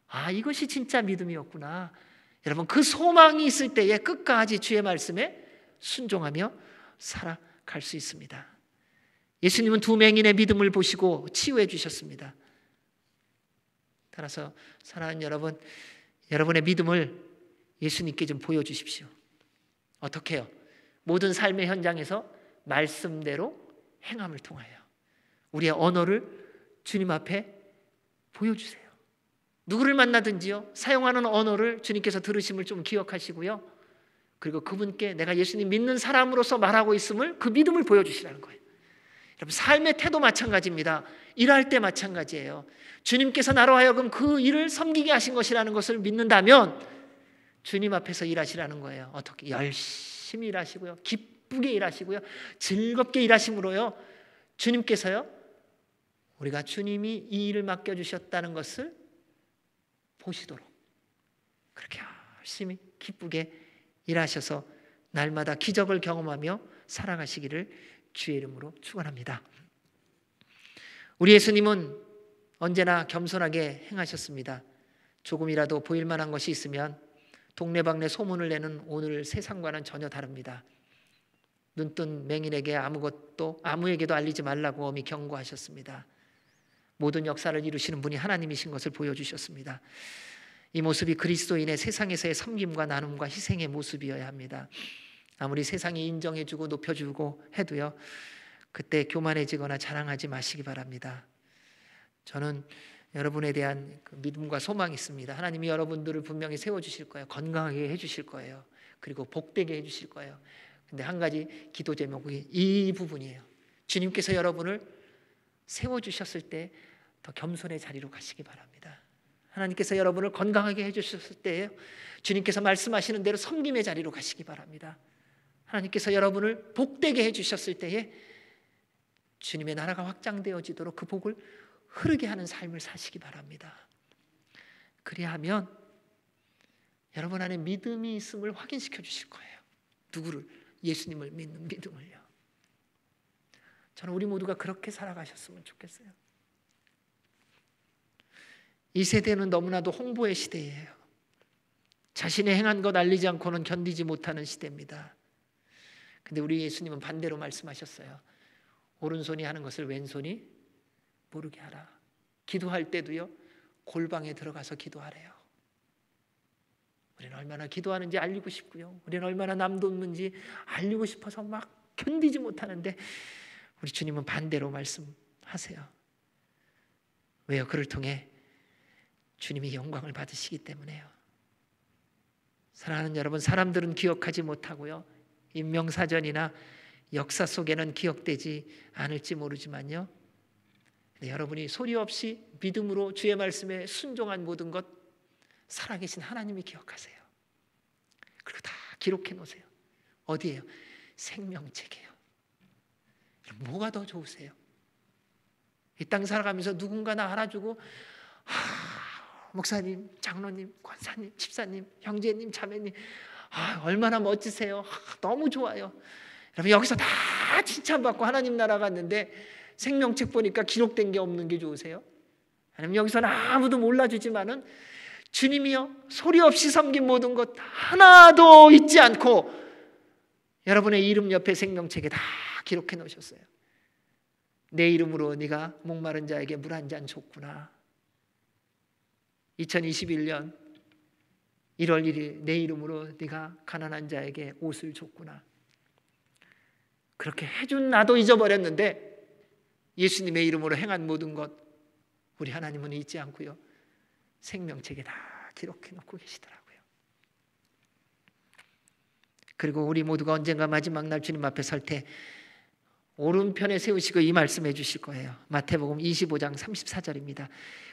아, 이것이 진짜 믿음이었구나. 여러분, 그 소망이 있을 때에 끝까지 주의 말씀에 순종하며 살아갈 수 있습니다. 예수님은 두 맹인의 믿음을 보시고 치유해 주셨습니다. 따라서 사랑하는 여러분, 여러분의 믿음을 예수님께 좀 보여주십시오. 어떻게 해요? 모든 삶의 현장에서 말씀대로 행함을 통하여 우리의 언어를 주님 앞에 보여주세요. 누구를 만나든지요, 사용하는 언어를 주님께서 들으심을 좀 기억하시고요, 그리고 그분께 내가 예수님 믿는 사람으로서 말하고 있음을, 그 믿음을 보여주시라는 거예요. 여러분, 삶의 태도 마찬가지입니다. 일할 때 마찬가지예요. 주님께서 나로 하여금 그 일을 섬기게 하신 것이라는 것을 믿는다면 주님 앞에서 일하시라는 거예요. 어떻게? 열심히 일하시고요, 기쁘게 일하시고요, 즐겁게 일하심으로요, 주님께서요, 우리가 주님이 이 일을 맡겨주셨다는 것을 보시도록 그렇게 열심히 기쁘게 일하셔서 날마다 기적을 경험하며 살아가시기를 주의 이름으로 축원합니다. 우리 예수님은 언제나 겸손하게 행하셨습니다. 조금이라도 보일 만한 것이 있으면 동네방네 소문을 내는 오늘 세상과는 전혀 다릅니다. 눈뜬 맹인에게 아무에게도 알리지 말라고 엄히 경고하셨습니다. 모든 역사를 이루시는 분이 하나님이신 것을 보여주셨습니다. 이 모습이 그리스도인의 세상에서의 섬김과 나눔과 희생의 모습이어야 합니다. 아무리 세상이 인정해주고 높여주고 해도요, 그때 교만해지거나 자랑하지 마시기 바랍니다. 저는 여러분에 대한 그 믿음과 소망이 있습니다. 하나님이 여러분들을 분명히 세워주실 거예요. 건강하게 해주실 거예요. 그리고 복되게 해주실 거예요. 근데 한 가지 기도 제목이 이 부분이에요. 주님께서 여러분을 세워주셨을 때 더 겸손의 자리로 가시기 바랍니다. 하나님께서 여러분을 건강하게 해주셨을 때에 주님께서 말씀하시는 대로 섬김의 자리로 가시기 바랍니다. 하나님께서 여러분을 복되게 해주셨을 때에 주님의 나라가 확장되어지도록 그 복을 흐르게 하는 삶을 사시기 바랍니다. 그리하면 여러분 안에 믿음이 있음을 확인시켜 주실 거예요. 누구를? 예수님을 믿는 믿음을요. 저는 우리 모두가 그렇게 살아가셨으면 좋겠어요. 이 세대는 너무나도 홍보의 시대예요. 자신이 행한 것 알리지 않고는 견디지 못하는 시대입니다. 근데 우리 예수님은 반대로 말씀하셨어요. 오른손이 하는 것을 왼손이 모르게 하라. 기도할 때도요, 골방에 들어가서 기도하래요. 우리는 얼마나 기도하는지 알리고 싶고요, 우리는 얼마나 남 돕는지 알리고 싶어서 막 견디지 못하는데 우리 주님은 반대로 말씀하세요. 왜요? 그를 통해 주님이 영광을 받으시기 때문에요. 사랑하는 여러분, 사람들은 기억하지 못하고요, 인명사전이나 역사 속에는 기억되지 않을지 모르지만요, 여러분이 소리 없이 믿음으로 주의 말씀에 순종한 모든 것 살아계신 하나님이 기억하세요. 그리고 다 기록해 놓으세요. 어디에요? 생명책이에요. 뭐가 더 좋으세요? 이 땅 살아가면서 누군가 나 알아주고 목사님, 장로님, 권사님, 집사님, 형제님, 자매님, 얼마나 멋지세요. 너무 좋아요. 여러분 여기서 다 칭찬받고 하나님 나라 갔는데 생명책 보니까 기록된 게 없는 게 좋으세요? 아니면 여기서는 아무도 몰라주지만은 주님이요, 소리 없이 섬긴 모든 것 하나도 잊지 않고 여러분의 이름 옆에 생명책에 다 기록해 놓으셨어요. 내 이름으로 네가 목마른 자에게 물 한 잔 줬구나. 2021년 1월 1일 내 이름으로 네가 가난한 자에게 옷을 줬구나. 그렇게 해준 나도 잊어버렸는데 예수님의 이름으로 행한 모든 것 우리 하나님은 잊지 않고요, 생명책에 다 기록해 놓고 계시더라고요. 그리고 우리 모두가 언젠가 마지막 날 주님 앞에 설 때 오른편에 세우시고 이 말씀해 주실 거예요. 마태복음 25장 34절입니다.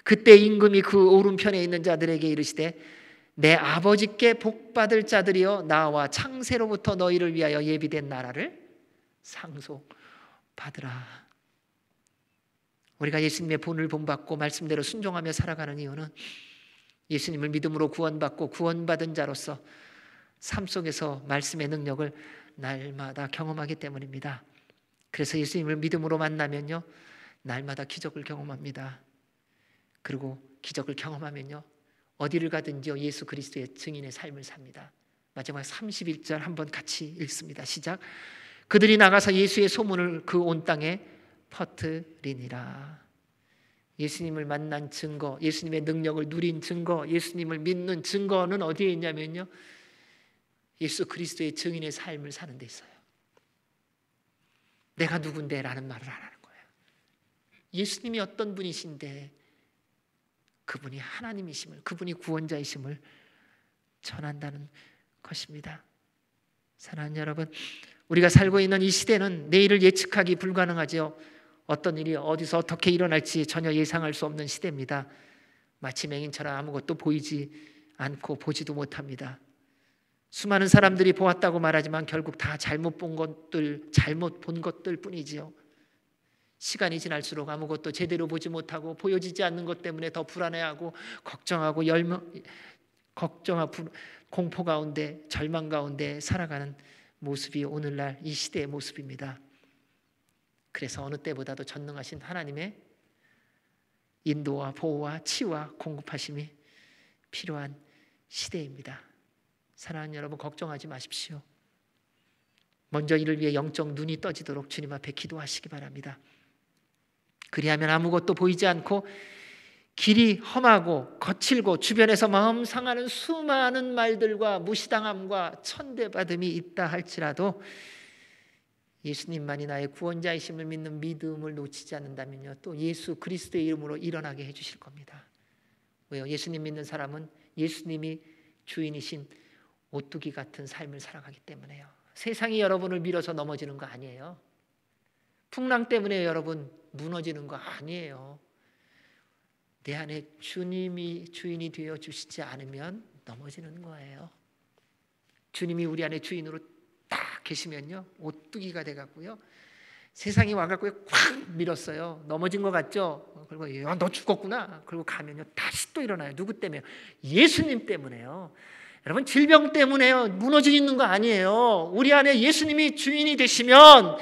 그때 임금이 그 오른편에 있는 자들에게 이르시되 내 아버지께 복받을 자들이여 나와 창세로부터 너희를 위하여 예비된 나라를 상속받으라. 우리가 예수님의 본을 본받고 말씀대로 순종하며 살아가는 이유는 예수님을 믿음으로 구원받고 구원받은 자로서 삶 속에서 말씀의 능력을 날마다 경험하기 때문입니다. 그래서 예수님을 믿음으로 만나면요, 날마다 기적을 경험합니다. 그리고 기적을 경험하면요, 어디를 가든지요 예수 그리스도의 증인의 삶을 삽니다. 마지막 31절 한번 같이 읽습니다. 시작. 그들이 나가서 예수의 소문을 그 온 땅에 퍼뜨리니라. 예수님을 만난 증거, 예수님의 능력을 누린 증거, 예수님을 믿는 증거는 어디에 있냐면요, 예수 그리스도의 증인의 삶을 사는 데 있어요. 내가 누군데 라는 말을 안 하는 거예요. 예수님이 어떤 분이신데 그분이 하나님이심을, 그분이 구원자이심을 전한다는 것입니다. 사랑하는 여러분, 우리가 살고 있는 이 시대는 내일을 예측하기 불가능하죠. 어떤 일이 어디서 어떻게 일어날지 전혀 예상할 수 없는 시대입니다. 마치 맹인처럼 아무것도 보이지 않고 보지도 못합니다. 수많은 사람들이 보았다고 말하지만 결국 다 잘못 본 것들 뿐이지요. 시간이 지날수록 아무것도 제대로 보지 못하고 보여지지 않는 것 때문에 더 불안해하고 걱정하고 공포 가운데 절망 가운데 살아가는 모습이 오늘날 이 시대의 모습입니다. 그래서 어느 때보다도 전능하신 하나님의 인도와 보호와 치유와 공급하심이 필요한 시대입니다. 사랑하는 여러분, 걱정하지 마십시오. 먼저 이를 위해 영적 눈이 떠지도록 주님 앞에 기도하시기 바랍니다. 그리하면 아무것도 보이지 않고 길이 험하고 거칠고 주변에서 마음 상하는 수많은 말들과 무시당함과 천대받음이 있다 할지라도 예수님만이 나의 구원자이심을 믿는 믿음을 놓치지 않는다면요, 또 예수 그리스도의 이름으로 일어나게 해주실 겁니다. 왜요? 예수님 믿는 사람은 예수님이 주인이신 오뚜기 같은 삶을 살아가기 때문에요. 세상이 여러분을 밀어서 넘어지는 거 아니에요. 풍랑 때문에 여러분 무너지는 거 아니에요. 내 안에 주님이 주인이 되어 주시지 않으면 넘어지는 거예요. 주님이 우리 안에 주인으로 딱 계시면요, 오뚜기가 돼갖고요, 세상이 와갖고 콱 밀었어요. 넘어진 것 같죠? 그리고 야, 너 죽었구나. 그리고 가면요, 다시 또 일어나요. 누구 때문에요? 예수님 때문에요. 여러분, 질병 때문에요 무너지는 거 아니에요. 우리 안에 예수님이 주인이 되시면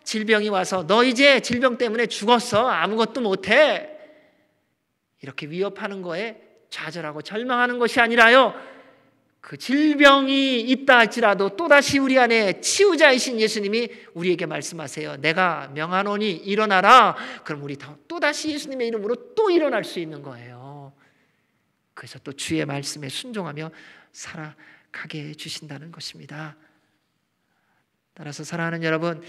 질병이 와서 너 이제 질병 때문에 죽었어, 아무것도 못해, 이렇게 위협하는 거에 좌절하고 절망하는 것이 아니라요, 그 질병이 있다 할지라도 또다시 우리 안에 치유자이신 예수님이 우리에게 말씀하세요. 내가 명하노니 일어나라. 그럼 우리 또다시 예수님의 이름으로 또 일어날 수 있는 거예요. 그래서 또 주의 말씀에 순종하며 살아가게 해주신다는 것입니다. 따라서 사랑하는 여러분,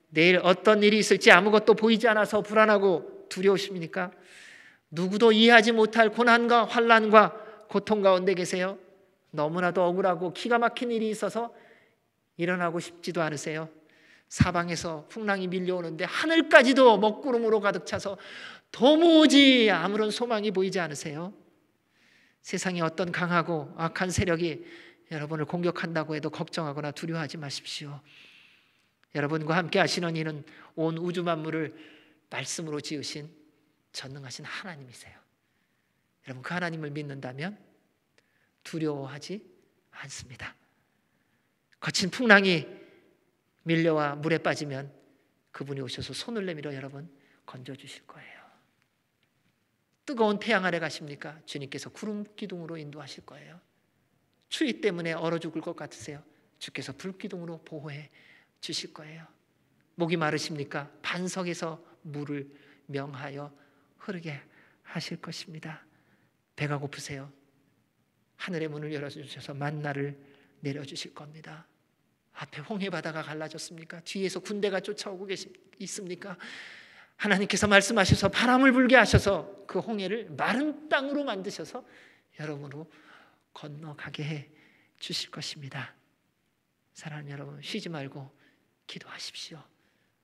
내일 어떤 일이 있을지 아무것도 보이지 않아서 불안하고 두려우십니까? 누구도 이해하지 못할 고난과 환난과 고통 가운데 계세요? 너무나도 억울하고 기가 막힌 일이 있어서 일어나고 싶지도 않으세요? 사방에서 풍랑이 밀려오는데 하늘까지도 먹구름으로 가득 차서 도무지 아무런 소망이 보이지 않으세요? 세상에 어떤 강하고 악한 세력이 여러분을 공격한다고 해도 걱정하거나 두려워하지 마십시오. 여러분과 함께 하시는 이는 온 우주 만물을 말씀으로 지으신 전능하신 하나님이세요. 여러분, 그 하나님을 믿는다면 두려워하지 않습니다. 거친 풍랑이 밀려와 물에 빠지면 그분이 오셔서 손을 내밀어 여러분 건져주실 거예요. 뜨거운 태양 아래 가십니까? 주님께서 구름 기둥으로 인도하실 거예요. 추위 때문에 얼어 죽을 것 같으세요? 주께서 불 기둥으로 보호해 주실 거예요. 목이 마르십니까? 반석에서 물을 명하여 흐르게 하실 것입니다. 배가 고프세요? 하늘의 문을 열어주셔서 만나를 내려주실 겁니다. 앞에 홍해 바다가 갈라졌습니까? 뒤에서 군대가 쫓아오고 있습니까? 하나님께서 말씀하셔서 바람을 불게 하셔서 그 홍해를 마른 땅으로 만드셔서 여러분으로 건너가게 해 주실 것입니다. 사랑하는 여러분, 쉬지 말고 기도하십시오.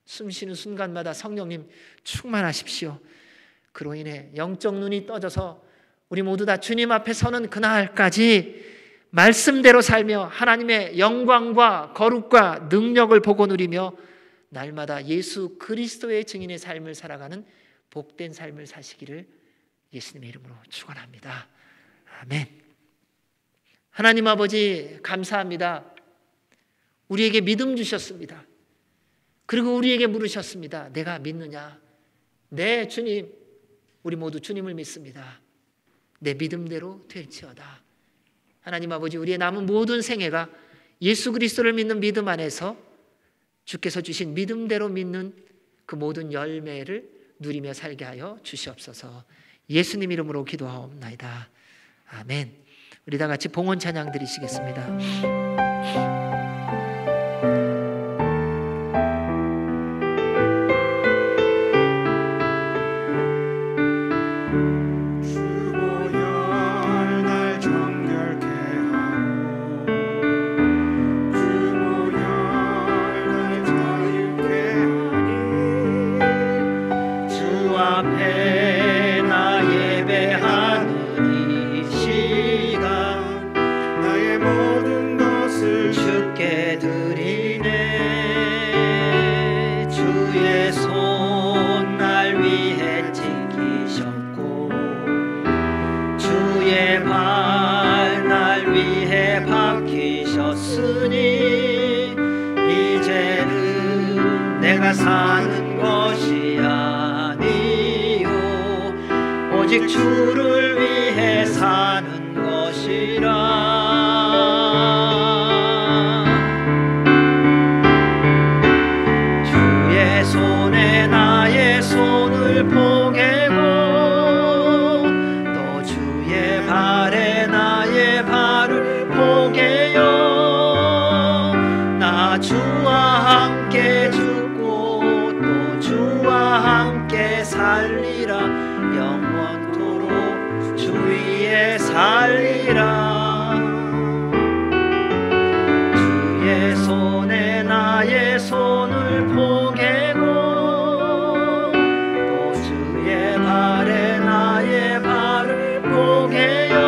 숨 쉬는 순간마다 성령님 충만하십시오. 그로 인해 영적 눈이 떠져서 우리 모두 다 주님 앞에 서는 그날까지 말씀대로 살며 하나님의 영광과 거룩과 능력을 보고 누리며 날마다 예수 그리스도의 증인의 삶을 살아가는 복된 삶을 사시기를 예수님의 이름으로 축원합니다. 아멘. 하나님 아버지, 감사합니다. 우리에게 믿음 주셨습니다. 그리고 우리에게 물으셨습니다. 내가 믿느냐? 네, 주님. 우리 모두 주님을 믿습니다. 내 믿음대로 될지어다. 하나님 아버지, 우리의 남은 모든 생애가 예수 그리스도를 믿는 믿음 안에서 주께서 주신 믿음대로 믿는 그 모든 열매를 누리며 살게 하여 주시옵소서. 예수님 이름으로 기도하옵나이다. 아멘. 우리 다 같이 봉헌 찬양 드리시겠습니다. 사는 것이 아니요 오직 주를 위해 사는 것이라. 나 주와 함께 죽고 또 주와 함께 살리라. 영원토록 주 위에 살리라. 주의 손에 나의 손을 포개고 또 주의 발에 나의 발을 포개요.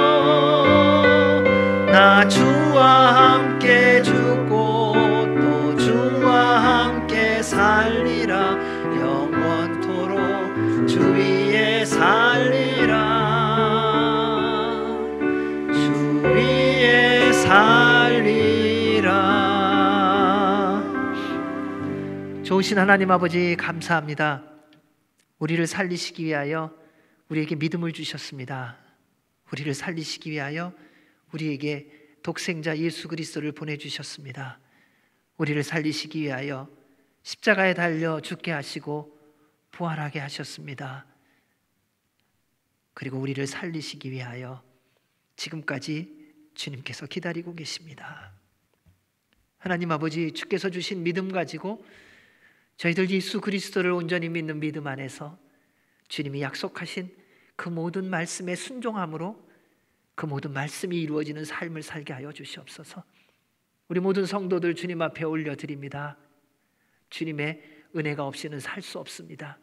나 주와 함께 죽고 또 주와 함께 살리라. 영원토록 주 위에 살리라. 주 위에 살리라. 좋으신 하나님 아버지 감사합니다. 우리를 살리시기 위하여 우리에게 믿음을 주셨습니다. 우리를 살리시기 위하여 우리에게 독생자 예수 그리스도를 보내주셨습니다. 우리를 살리시기 위하여 십자가에 달려 죽게 하시고 부활하게 하셨습니다. 그리고 우리를 살리시기 위하여 지금까지 주님께서 기다리고 계십니다. 하나님 아버지, 주께서 주신 믿음 가지고 저희들 예수 그리스도를 온전히 믿는 믿음 안에서 주님이 약속하신 그 모든 말씀에 순종함으로 그 모든 말씀이 이루어지는 삶을 살게 하여 주시옵소서. 우리 모든 성도들 주님 앞에 올려드립니다. 주님의 은혜가 없이는 살 수 없습니다.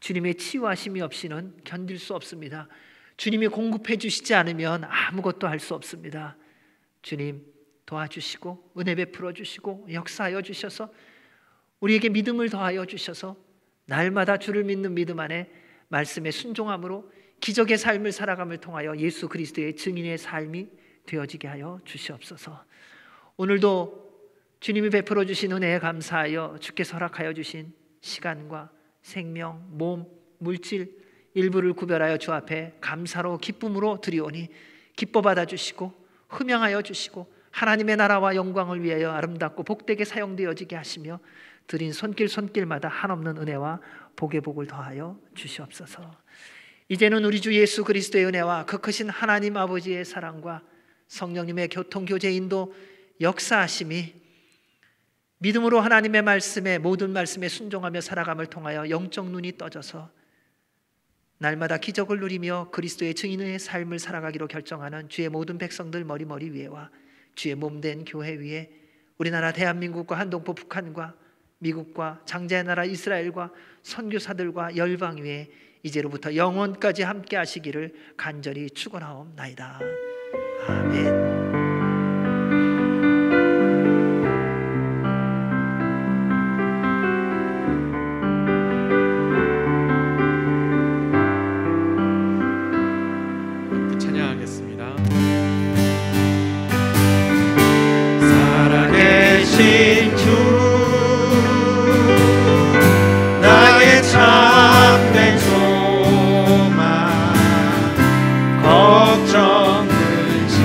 주님의 치유하심이 없이는 견딜 수 없습니다. 주님이 공급해 주시지 않으면 아무것도 할 수 없습니다. 주님 도와주시고 은혜 베풀어 주시고 역사하여 주셔서 우리에게 믿음을 더하여 주셔서 날마다 주를 믿는 믿음 안에 말씀에 순종함으로 기적의 삶을 살아감을 통하여 예수 그리스도의 증인의 삶이 되어지게 하여 주시옵소서. 오늘도 주님이 베풀어 주신 은혜에 감사하여 주께서 허락하여 주신 시간과 생명, 몸, 물질 일부를 구별하여 주 앞에 감사로 기쁨으로 드리오니 기뻐 받아주시고 흠양하여 주시고 하나님의 나라와 영광을 위하여 아름답고 복되게 사용되어지게 하시며 드린 손길마다 한없는 은혜와 복의 복을 더하여 주시옵소서. 이제는 우리 주 예수 그리스도의 은혜와 그 크신 하나님 아버지의 사랑과 성령님의 교통교제 인도 역사하심이 믿음으로 하나님의 말씀에 모든 말씀에 순종하며 살아감을 통하여 영적 눈이 떠져서 날마다 기적을 누리며 그리스도의 증인의 삶을 살아가기로 결정하는 주의 모든 백성들 머리 위에와 주의 몸된 교회 위에 우리나라 대한민국과 한동포 북한과 미국과 장자의 나라 이스라엘과 선교사들과 열방 위에 이제로부터 영원까지 함께 하시기를 간절히 축원하옵나이다. 아멘. 찬양하겠습니다. 살아계신 주 나의 참된 소망 걱정 들지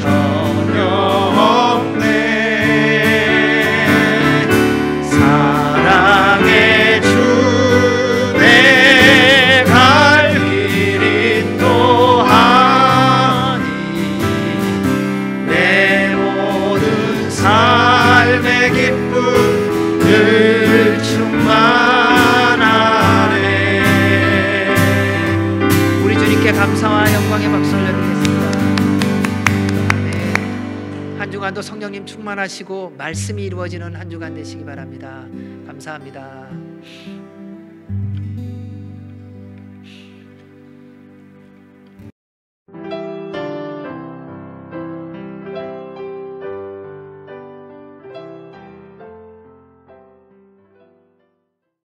전혀 없네. 사랑의 주 내 갈 길 인도하니 내 모든 삶의 기쁨 늘 충만하네. 우리 주님께 감사와 영광의 박수를 드리겠습니다. 아멘. 한 주간도 성령님 충만하시고 말씀이 이루어지는 한 주간 되시기 바랍니다. 감사합니다.